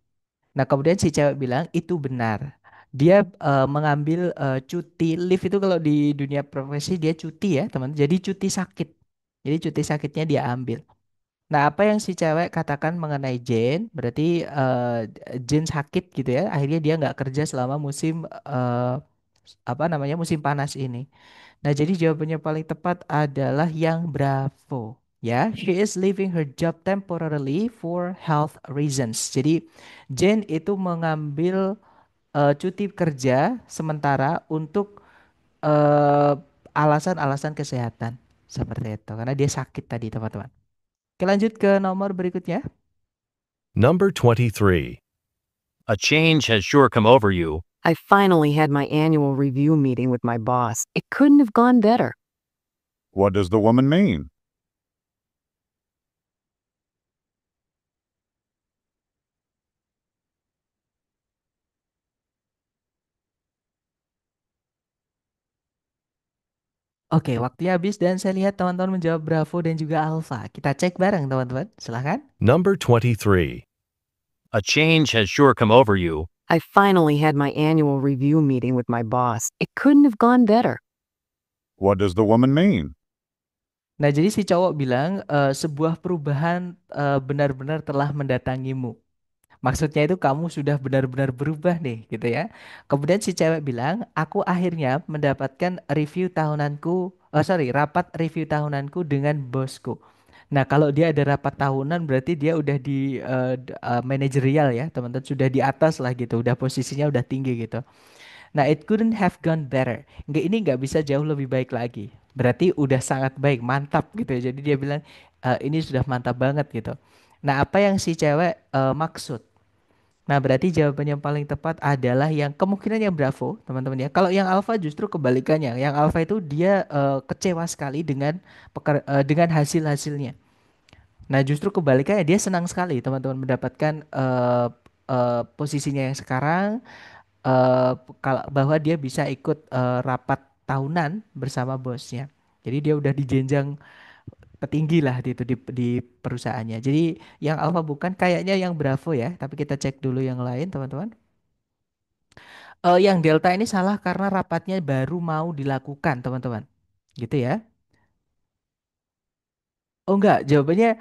Nah, kemudian si cewek bilang itu benar. Dia mengambil cuti leave itu kalau di dunia profesi dia cuti ya, teman. Jadi cuti sakit. Jadi cuti sakitnya dia ambil. Nah, apa yang si cewek katakan mengenai Jane, berarti Jane sakit gitu ya. Akhirnya dia nggak kerja selama musim apa namanya musim panas ini. Nah, jadi jawabannya paling tepat adalah yang Bravo. Ya, she is leaving her job temporarily for health reasons. Jadi Jane itu mengambil cuti kerja sementara untuk eh, alasan-alasan kesehatan seperti itu. Karena dia sakit tadi, teman-teman. Oke, lanjut ke nomor berikutnya. Number 23. A change has sure come over you. I finally had my annual review meeting with my boss. It couldn't have gone better. What does the woman mean? Oke, waktunya habis dan saya lihat teman-teman menjawab Bravo dan juga Alpha. Kita cek bareng, teman-teman. Silahkan. Number 23. A change has sure come over you. I finally had my annual review meeting with my boss. It couldn't have gone better. What does the woman mean? Nah, jadi si cowok bilang sebuah perubahan benar-benar telah mendatangimu. Maksudnya itu kamu sudah benar-benar berubah nih, gitu ya. Kemudian si cewek bilang, aku akhirnya mendapatkan review tahunanku, rapat review tahunanku dengan bosku. Nah, kalau dia ada rapat tahunan berarti dia udah di manajerial ya, teman-teman, sudah di atas lah gitu, udah posisinya udah tinggi gitu. Nah, it couldn't have gone better. Ini nggak bisa jauh lebih baik lagi. Berarti udah sangat baik, mantap gitu ya. Jadi dia bilang ini sudah mantap banget gitu. Nah, apa yang si cewek maksud? Nah, berarti jawaban yang paling tepat adalah yang kemungkinan yang Bravo, teman-teman ya. Kalau yang Alpha justru kebalikannya. Yang Alpha itu dia kecewa sekali dengan dengan hasil-hasilnya. Nah, justru kebalikannya dia senang sekali teman-teman mendapatkan posisinya yang sekarang, bahwa dia bisa ikut rapat tahunan bersama bosnya. Jadi dia udah di jenjang petinggi lah di perusahaannya. Jadi yang Alpha bukan, kayaknya yang Bravo ya. Tapi kita cek dulu yang lain, teman-teman. Yang Delta ini salah karena rapatnya baru mau dilakukan, teman-teman. Gitu ya. Oh enggak, jawabannya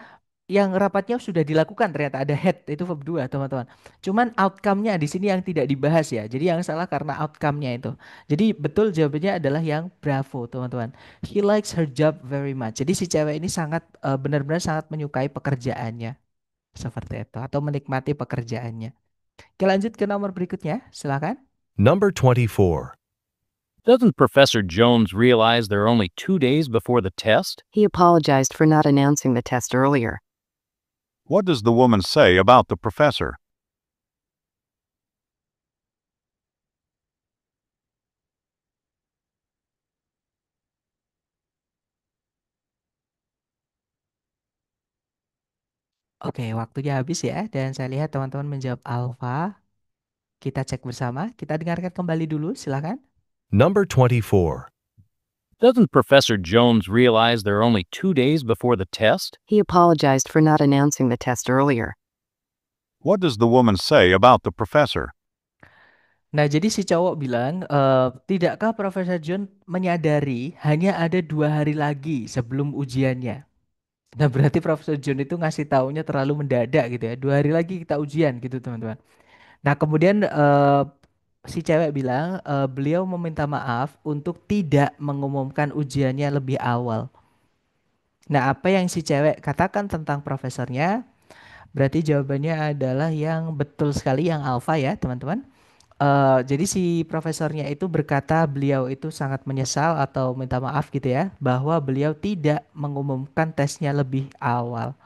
yang rapatnya sudah dilakukan, ternyata ada head itu verb 2 teman-teman. Cuman outcome-nya di sini yang tidak dibahas ya. Jadi yang salah karena outcome-nya itu. Jadi betul jawabannya adalah yang Bravo teman-teman. He likes her job very much. Jadi si cewek ini sangat benar-benar sangat menyukai pekerjaannya. Seperti itu, atau menikmati pekerjaannya. Oke, lanjut ke nomor berikutnya, silakan. Number 24. Doesn't Professor Jones realize there are only 2 days before the test? He apologized for not announcing the test earlier. What does the woman say about the professor? Oke, waktunya habis ya, dan saya lihat teman-teman menjawab Alfa. Kita cek bersama, kita dengarkan kembali dulu, silakan. Number 24. Doesn't Professor Jones realize there are only 2 days before the test? He apologized for not announcing the test earlier. What does the woman say about the professor? Nah, jadi si cowok bilang, tidakkah Profesor John menyadari hanya ada 2 hari lagi sebelum ujiannya? Nah, berarti Profesor John itu ngasih taunya terlalu mendadak gitu ya. 2 hari lagi kita ujian gitu, teman-teman. Nah, kemudian si cewek bilang, beliau meminta maaf untuk tidak mengumumkan ujiannya lebih awal. Nah, apa yang si cewek katakan tentang profesornya? Berarti jawabannya adalah yang betul sekali, yang alfa ya, teman-teman. Jadi si profesornya itu berkata beliau itu sangat menyesal atau minta maaf gitu ya, bahwa beliau tidak mengumumkan tesnya lebih awal.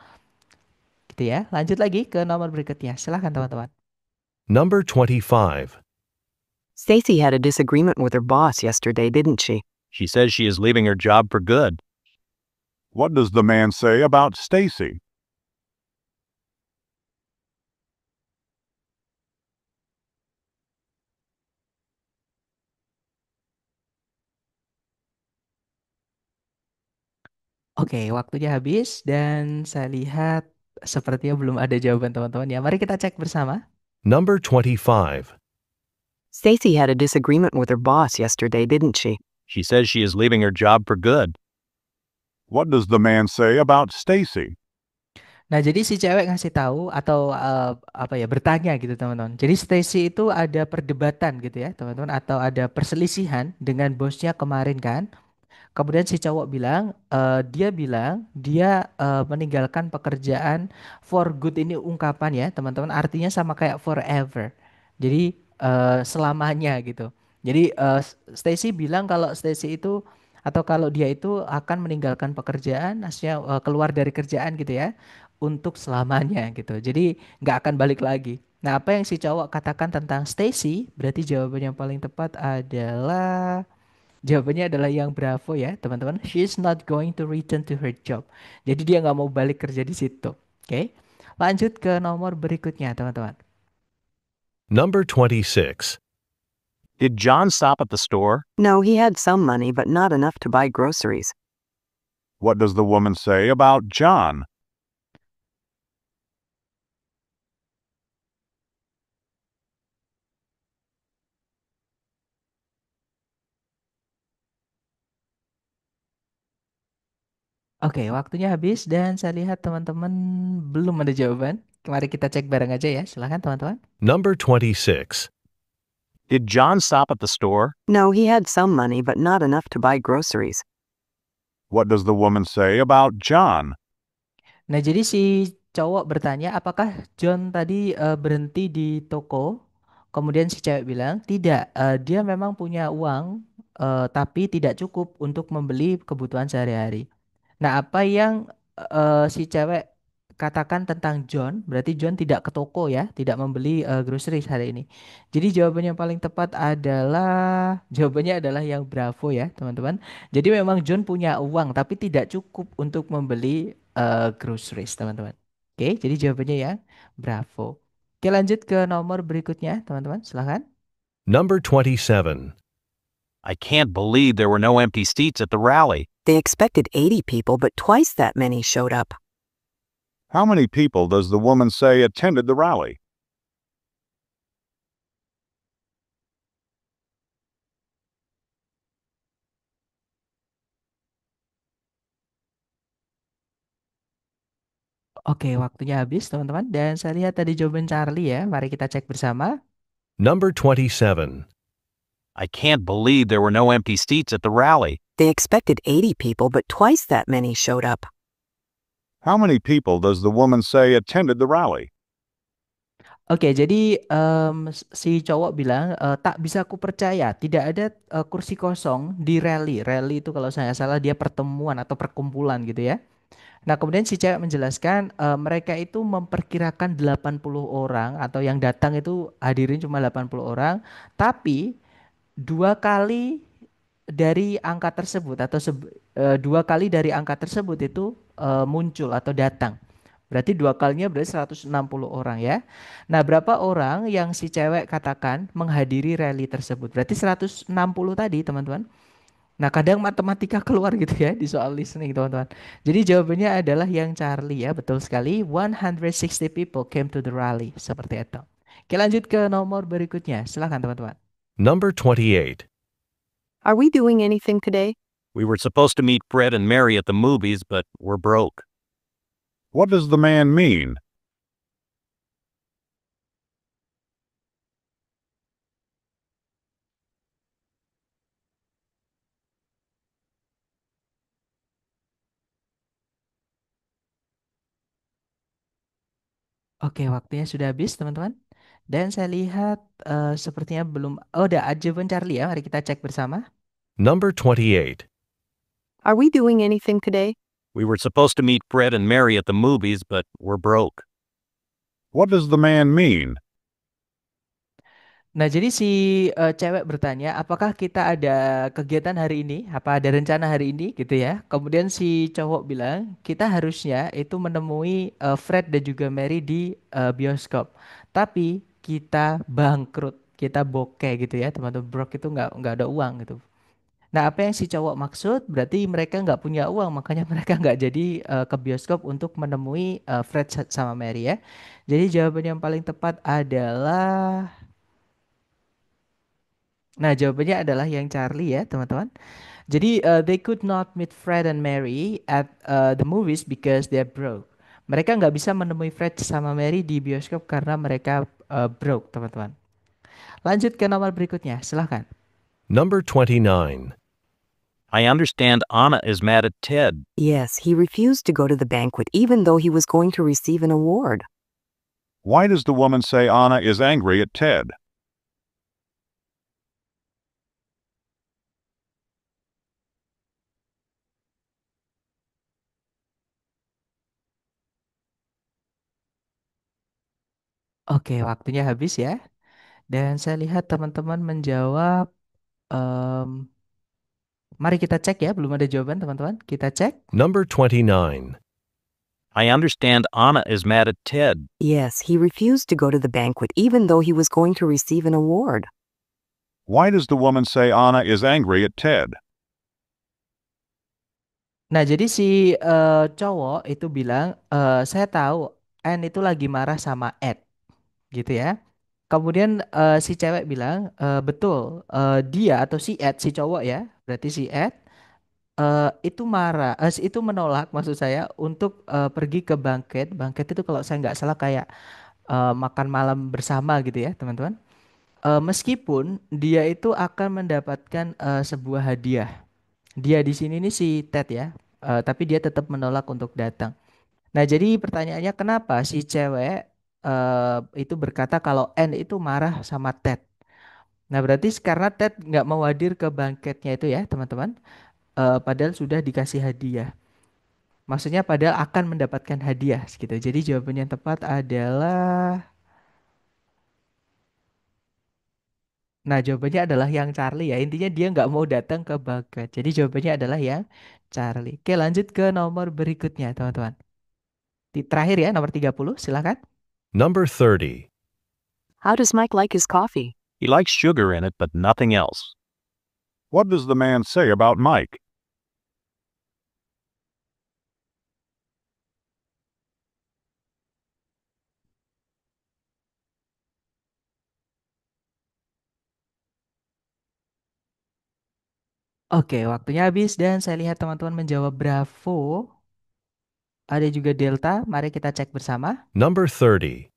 Gitu ya. Lanjut lagi ke nomor berikutnya. Silahkan teman-teman. Number 25. Stacy had a disagreement with her boss yesterday, didn't she? She says she is leaving her job for good. What does the man say about Stacy? Oke, waktunya habis dan saya lihat sepertinya belum ada jawaban teman-teman ya. Mari kita cek bersama. Number 25. Stacy had a disagreement with her boss yesterday, didn't she? She says she is leaving her job for good. What does the man say about Stacy? Nah, jadi si cewek ngasih tahu atau apa ya, bertanya gitu teman-teman. Jadi Stacy itu ada perdebatan gitu ya teman-teman, atau ada perselisihan dengan bosnya kemarin kan. Kemudian si cowok bilang, dia bilang dia meninggalkan pekerjaan for good. Ini ungkapan ya teman-teman, artinya sama kayak forever. Jadi selamanya gitu. Jadi Stacy bilang kalau Stacy itu, atau kalau dia itu akan meninggalkan pekerjaan, maksudnya keluar dari kerjaan gitu ya, untuk selamanya gitu. Jadi nggak akan balik lagi. Nah, apa yang si cowok katakan tentang Stacy, berarti jawaban yang paling tepat adalah, jawabannya adalah yang Bravo ya, teman-teman. She is not going to return to her job. Jadi dia nggak mau balik kerja di situ. Oke. Lanjut ke nomor berikutnya, teman-teman. Number 26. Did John stop at the store? No, he had some money, but not enough to buy groceries. What does the woman say about John? Oke, waktunya habis dan saya lihat teman-teman belum ada jawaban. Mari kita cek bareng aja ya. Silahkan teman-teman. Number 26. Did John stop at the store? No, he had some money, but not enough to buy groceries. What does the woman say about John? Nah, jadi si cowok bertanya, apakah John tadi berhenti di toko? Kemudian si cewek bilang, tidak, dia memang punya uang, tapi tidak cukup untuk membeli kebutuhan sehari-hari. Nah, apa yang si cewek katakan tentang John, berarti John tidak ke toko ya, tidak membeli groceries hari ini. Jadi jawabannya yang paling tepat adalah, jawabannya adalah yang bravo ya, teman-teman. Jadi memang John punya uang, tapi tidak cukup untuk membeli groceries, teman-teman. Oke, jadi jawabannya yang bravo. Oke, lanjut ke nomor berikutnya, teman-teman. Silahkan. Number 27. I can't believe there were no empty seats at the rally. They expected 80 people, but twice that many showed up. How many people does the woman say attended the rally? Oke, waktunya habis, teman-teman. Dan saya lihat tadi jawaban Charlie ya. Mari kita cek bersama. Number 27. I can't believe there were no empty seats at the rally. They expected 80 people, but twice that many showed up. How many people does the woman say attended the rally? Oke, jadi si cowok bilang tak bisa ku percaya tidak ada kursi kosong di rally. Rally itu kalau saya nggak salah dia pertemuan atau perkumpulan gitu ya. Nah, kemudian si cewek menjelaskan mereka itu memperkirakan 80 orang atau yang datang itu hadirin cuma 80 orang, tapi dua kali dari angka tersebut atau dua kali dari angka tersebut itu muncul atau datang. Berarti dua kalinya berarti 160 orang ya. Nah, berapa orang yang si cewek katakan menghadiri rally tersebut? Berarti 160 tadi, teman-teman. Nah, kadang matematika keluar gitu ya di soal listening, teman-teman. Jadi jawabannya adalah yang Charlie ya, betul sekali. 160 people came to the rally, seperti itu. Oke, lanjut ke nomor berikutnya. Silahkan, teman-teman. Number 28. Are we doing anything today? We were supposed to meet Fred and Mary at the movies, but we're broke. What does the man mean? Oke, waktunya sudah habis, teman-teman. Dan saya lihat sepertinya belum. Oh, udah ada jawaban Charlie ya. Mari kita cek bersama. Number 28. Are we doing anything today? We were supposed to meet Fred and Mary at the movies, but we're broke. What does the man mean? Nah, jadi si cewek bertanya, apakah kita ada kegiatan hari ini? Apa ada rencana hari ini gitu ya? Kemudian si cowok bilang, kita harusnya itu menemui Fred dan juga Mary di bioskop. Tapi kita bangkrut, kita bokeh gitu ya, teman-teman. Broke itu nggak ada uang gitu. Nah, apa yang si cowok maksud? Berarti mereka nggak punya uang, makanya mereka nggak jadi ke bioskop untuk menemui Fred sama Mary ya. Jadi jawaban yang paling tepat adalah, nah jawabannya adalah yang Charlie ya teman-teman. Jadi they could not meet Fred and Mary at the movies because they're broke. Mereka nggak bisa menemui Fred sama Mary di bioskop karena mereka broke teman-teman. Lanjut ke nomor berikutnya, silahkan. Number 29. I understand Anna is mad at Ted. Yes, he refused to go to the banquet even though he was going to receive an award. Why does the woman say Anna is angry at Ted? Oke, waktunya habis ya. Dan saya lihat teman-teman menjawab. em, Mari kita cek ya, belum ada jawaban teman-teman. Kita cek. Number 29. I understand Anna is mad at Ted. Yes, he refused to go to the banquet even though he was going to receive an award. Why does the woman say Anna is angry at Ted? Nah, jadi si cowok itu bilang, saya tahu Anne itu lagi marah sama Ed, gitu ya. Kemudian si cewek bilang, betul, dia atau si Ed, si cowok ya, berarti si Ed itu marah, itu menolak maksud saya untuk pergi ke bangket. Bangket itu kalau saya nggak salah kayak makan malam bersama gitu ya, teman-teman. Meskipun dia itu akan mendapatkan sebuah hadiah. Dia di sini nih si Ted ya, tapi dia tetap menolak untuk datang. Nah, jadi pertanyaannya kenapa si cewek itu berkata kalau N itu marah sama Ted? Nah, berarti karena Ted nggak mau hadir ke banketnya itu ya, teman-teman. Padahal sudah dikasih hadiah. Maksudnya padahal akan mendapatkan hadiah gitu. Jadi jawaban yang tepat adalah, nah jawabannya adalah yang Charlie ya. Intinya dia nggak mau datang ke banket. Jadi jawabannya adalah yang Charlie. Oke, lanjut ke nomor berikutnya, teman-teman. Terakhir ya, nomor 30, silakan. Number 30. How does Mike like his coffee? He likes sugar in it, but nothing else. What does the man say about Mike? Oke, waktunya habis dan saya lihat teman-teman menjawab Bravo. Ada juga Delta. Mari kita cek bersama. Number 30.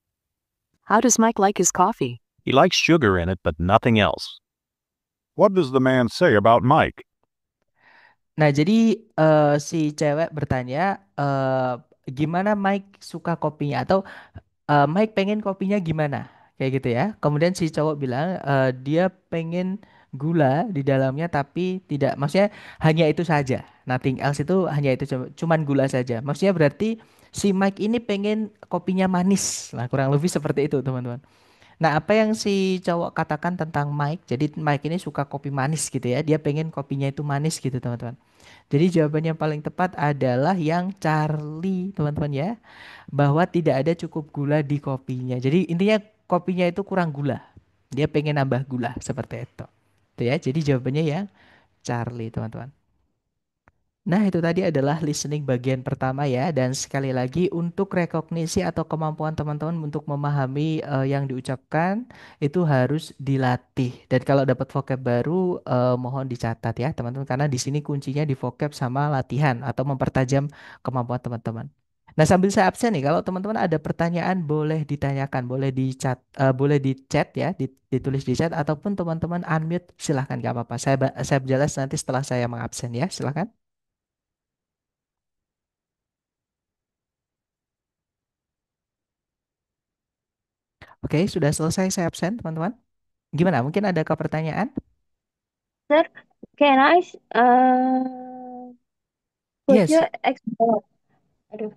How does Mike like his coffee? He likes sugar in it, but nothing else. What does the man say about Mike? Nah, jadi si cewek bertanya, gimana Mike suka kopinya atau Mike pengen kopinya gimana? Kayak gitu ya. Kemudian si cowok bilang dia pengen gula di dalamnya tapi tidak, maksudnya hanya itu saja. Nothing else itu hanya itu cuman gula saja. Maksudnya berarti si Mike ini pengen kopinya manis. Nah, kurang lebih seperti itu, teman-teman. Nah, apa yang si cowok katakan tentang Mike? Jadi Mike ini suka kopi manis gitu ya. Dia pengen kopinya itu manis gitu, teman-teman. Jadi jawaban yang paling tepat adalah yang Charlie, teman-teman ya, bahwa tidak ada cukup gula di kopinya. Jadi intinya kopinya itu kurang gula. Dia pengen nambah gula seperti itu. Itu ya. Jadi jawabannya yang Charlie, teman-teman. Nah, itu tadi adalah listening bagian pertama ya. Dan sekali lagi untuk rekognisi atau kemampuan teman-teman untuk memahami yang diucapkan itu harus dilatih. Dan kalau dapat vocab baru mohon dicatat ya, teman-teman, karena di sini kuncinya di vocab sama latihan atau mempertajam kemampuan teman-teman. Nah, sambil saya absen nih, kalau teman-teman ada pertanyaan boleh ditanyakan, boleh boleh di chat ya, ditulis di chat ataupun teman-teman unmute silahkan, gak apa-apa. Saya jelas nanti setelah saya mengabsen ya, silahkan. Oke, sudah selesai saya absen, teman-teman. Gimana? Mungkin ada ke pertanyaan? Sir, can could you Yes. explain, aduh,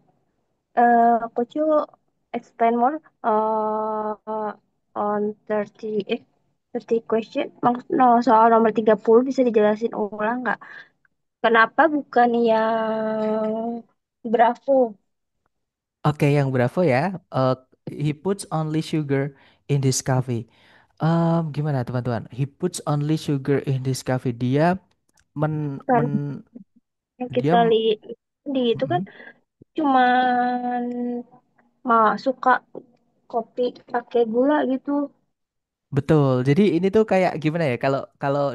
could you explain more on 30 question? No, soal nomor 30 bisa dijelasin ulang nggak? Kenapa bukan yang Bravo? Oke, yang Bravo ya. He puts only sugar in this coffee. Gimana teman-teman? He puts only sugar in this coffee. Dia men, Kan men yang dia kita lihat di itu kan mm, cuman suka kopi pakai gula gitu. betul. Jadi ini tuh kayak gimana ya? Kalau kalau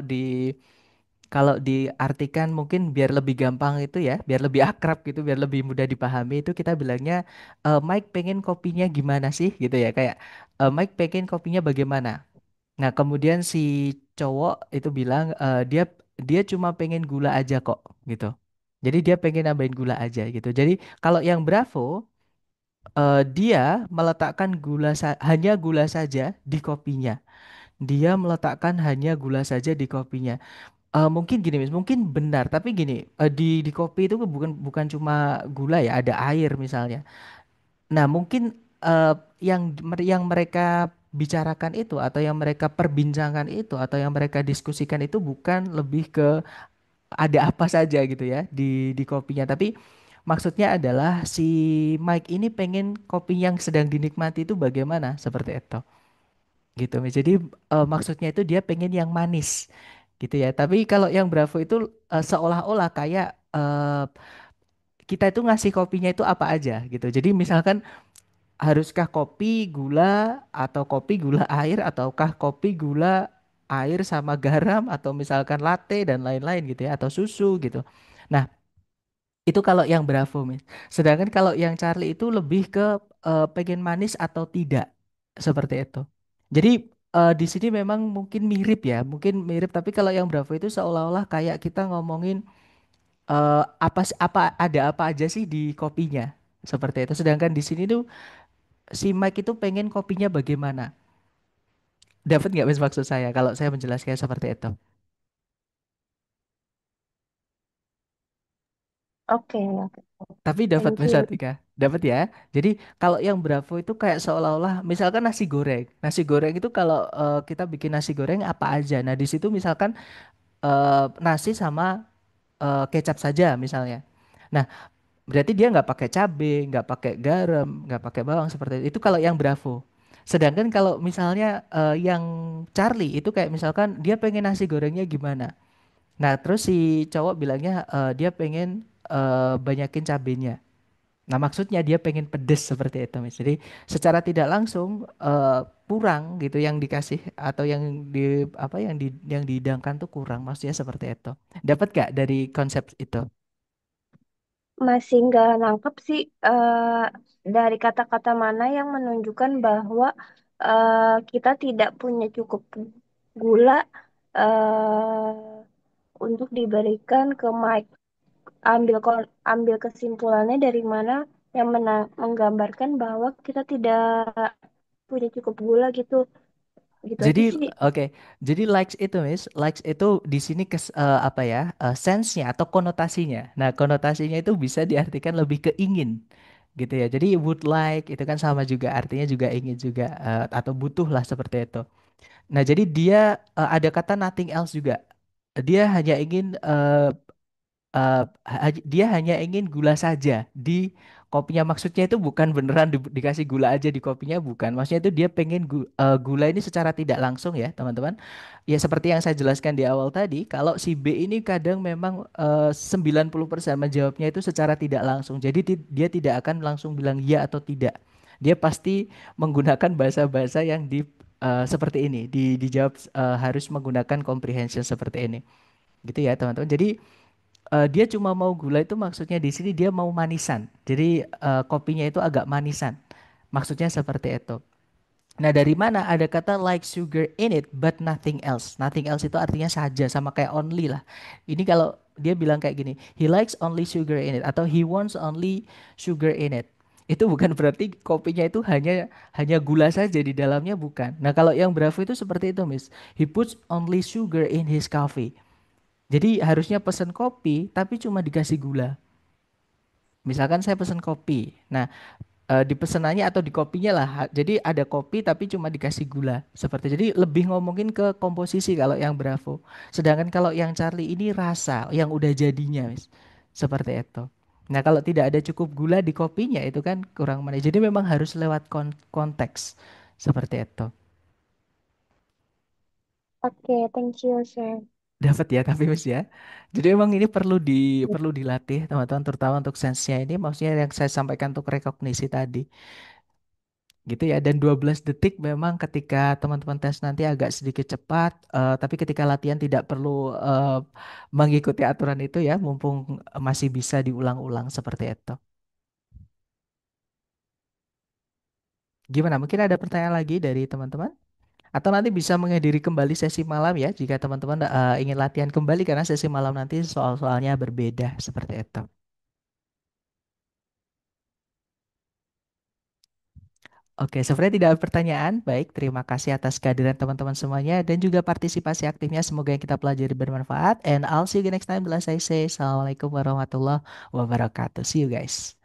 kalau diartikan mungkin biar lebih gampang itu ya, biar lebih akrab gitu, biar lebih mudah dipahami itu kita bilangnya Mike pengen kopinya gimana sih gitu ya, kayak Mike pengen kopinya bagaimana. Nah, kemudian si cowok itu bilang dia dia cuma pengen gula aja kok gitu. Jadi dia pengen nambahin gula aja gitu. Jadi kalau yang Bravo dia meletakkan hanya gula saja di kopinya. Dia meletakkan hanya gula saja di kopinya. Mungkin gini, Miss, mungkin benar, tapi gini, di kopi itu bukan bukan cuma gula ya, ada air misalnya. Nah, mungkin yang mereka bicarakan itu atau yang mereka perbincangkan itu atau yang mereka diskusikan itu bukan lebih ke ada apa saja gitu ya di kopinya, tapi maksudnya adalah si Mike ini pengen kopi yang sedang dinikmati itu bagaimana seperti itu. Gitu, Miss. Jadi maksudnya itu dia pengen yang manis gitu ya. Tapi kalau yang Bravo itu seolah-olah kayak kita itu ngasih kopinya itu apa aja gitu. Jadi misalkan haruskah kopi gula atau kopi gula air ataukah kopi gula air sama garam atau misalkan latte dan lain-lain gitu ya atau susu gitu. Nah, itu kalau yang Bravo, Miss. Sedangkan kalau yang Charlie itu lebih ke pengen manis atau tidak seperti itu. Jadi di sini memang mungkin mirip ya, mungkin mirip tapi kalau yang Bravo itu seolah-olah kayak kita ngomongin apa ada apa aja sih di kopinya. Seperti itu. Sedangkan di sini tuh si Mike itu pengen kopinya bagaimana? Dapat nggak Mas maksud saya kalau saya menjelaskan seperti itu? Oke, oke. Tapi dapat Thank Mas you. Atika. Dapat ya. Jadi kalau yang Bravo itu kayak seolah-olah misalkan nasi goreng. Nasi goreng itu kalau kita bikin nasi goreng apa aja. Nah, di situ misalkan nasi sama kecap saja misalnya. Nah, berarti dia nggak pakai cabe, nggak pakai garam, nggak pakai bawang seperti itu. Itu kalau yang Bravo. Sedangkan kalau misalnya yang Charlie itu kayak misalkan dia pengen nasi gorengnya gimana. Nah, terus si cowok bilangnya dia pengen banyakin cabenya. Nah, maksudnya dia pengen pedes seperti itu, Mas. Jadi secara tidak langsung kurang gitu yang dikasih atau yang di apa yang dihidangkan tuh kurang. Maksudnya seperti itu. Dapat gak dari konsep itu? Masih nggak nangkep sih dari kata-kata mana yang menunjukkan bahwa kita tidak punya cukup gula untuk diberikan ke Mike. Ambil kesimpulannya dari mana yang menggambarkan bahwa kita tidak punya cukup gula gitu. Gitu aja Jadi sih. oke, jadi likes itu Miss, likes itu di sini apa ya, sense-nya atau konotasinya. Nah, konotasinya itu bisa diartikan lebih ke ingin gitu ya. Jadi would like itu kan sama juga artinya juga ingin juga atau butuh lah seperti itu. Nah, jadi dia ada kata nothing else juga. Dia hanya ingin dia hanya ingin gula saja di kopinya. Maksudnya itu bukan beneran dikasih gula aja di kopinya, bukan. Maksudnya itu dia pengen gula ini secara tidak langsung ya, teman-teman. Ya seperti yang saya jelaskan di awal tadi, kalau si B ini kadang memang 90% menjawabnya itu secara tidak langsung. Jadi dia tidak akan langsung bilang ya atau tidak. Dia pasti menggunakan bahasa-bahasa yang seperti ini, dijawab harus menggunakan comprehension seperti ini. Gitu ya, teman-teman. Jadi dia cuma mau gula itu maksudnya di sini dia mau manisan. Jadi kopinya itu agak manisan. Maksudnya seperti itu. Nah, dari mana ada kata like sugar in it but nothing else. Nothing else itu artinya saja sama kayak only lah. Ini kalau dia bilang kayak gini, he likes only sugar in it atau he wants only sugar in it. Itu bukan berarti kopinya itu hanya hanya gula saja di dalamnya, bukan. Nah, kalau yang Bravo itu seperti itu, Miss. He puts only sugar in his coffee. Jadi harusnya pesen kopi tapi cuma dikasih gula. Misalkan saya pesen kopi. Nah, di pesenannya atau di kopinya lah. Jadi ada kopi tapi cuma dikasih gula. Seperti jadi lebih ngomongin ke komposisi kalau yang Bravo. Sedangkan kalau yang Charlie ini rasa yang udah jadinya, Mis. Seperti itu. Nah, kalau tidak ada cukup gula di kopinya itu kan kurang manis. Jadi memang harus lewat konteks. Seperti itu. Oke, thank you, sir. Dapat ya tapi Mas ya. Jadi memang ini perlu dilatih teman-teman terutama untuk sense-nya ini maksudnya yang saya sampaikan untuk rekognisi tadi. Gitu ya dan 12 detik memang ketika teman-teman tes nanti agak sedikit cepat tapi ketika latihan tidak perlu mengikuti aturan itu ya mumpung masih bisa diulang-ulang seperti itu. Gimana? Mungkin ada pertanyaan lagi dari teman-teman? Atau nanti bisa menghadiri kembali sesi malam ya jika teman-teman ingin latihan kembali karena sesi malam nanti soal-soalnya berbeda seperti itu. Oke, sebenarnya tidak ada pertanyaan. Baik, terima kasih atas kehadiran teman-teman semuanya dan juga partisipasi aktifnya. Semoga yang kita pelajari bermanfaat. And I'll see you next time. Bila saya say, Assalamualaikum warahmatullahi wabarakatuh. See you guys.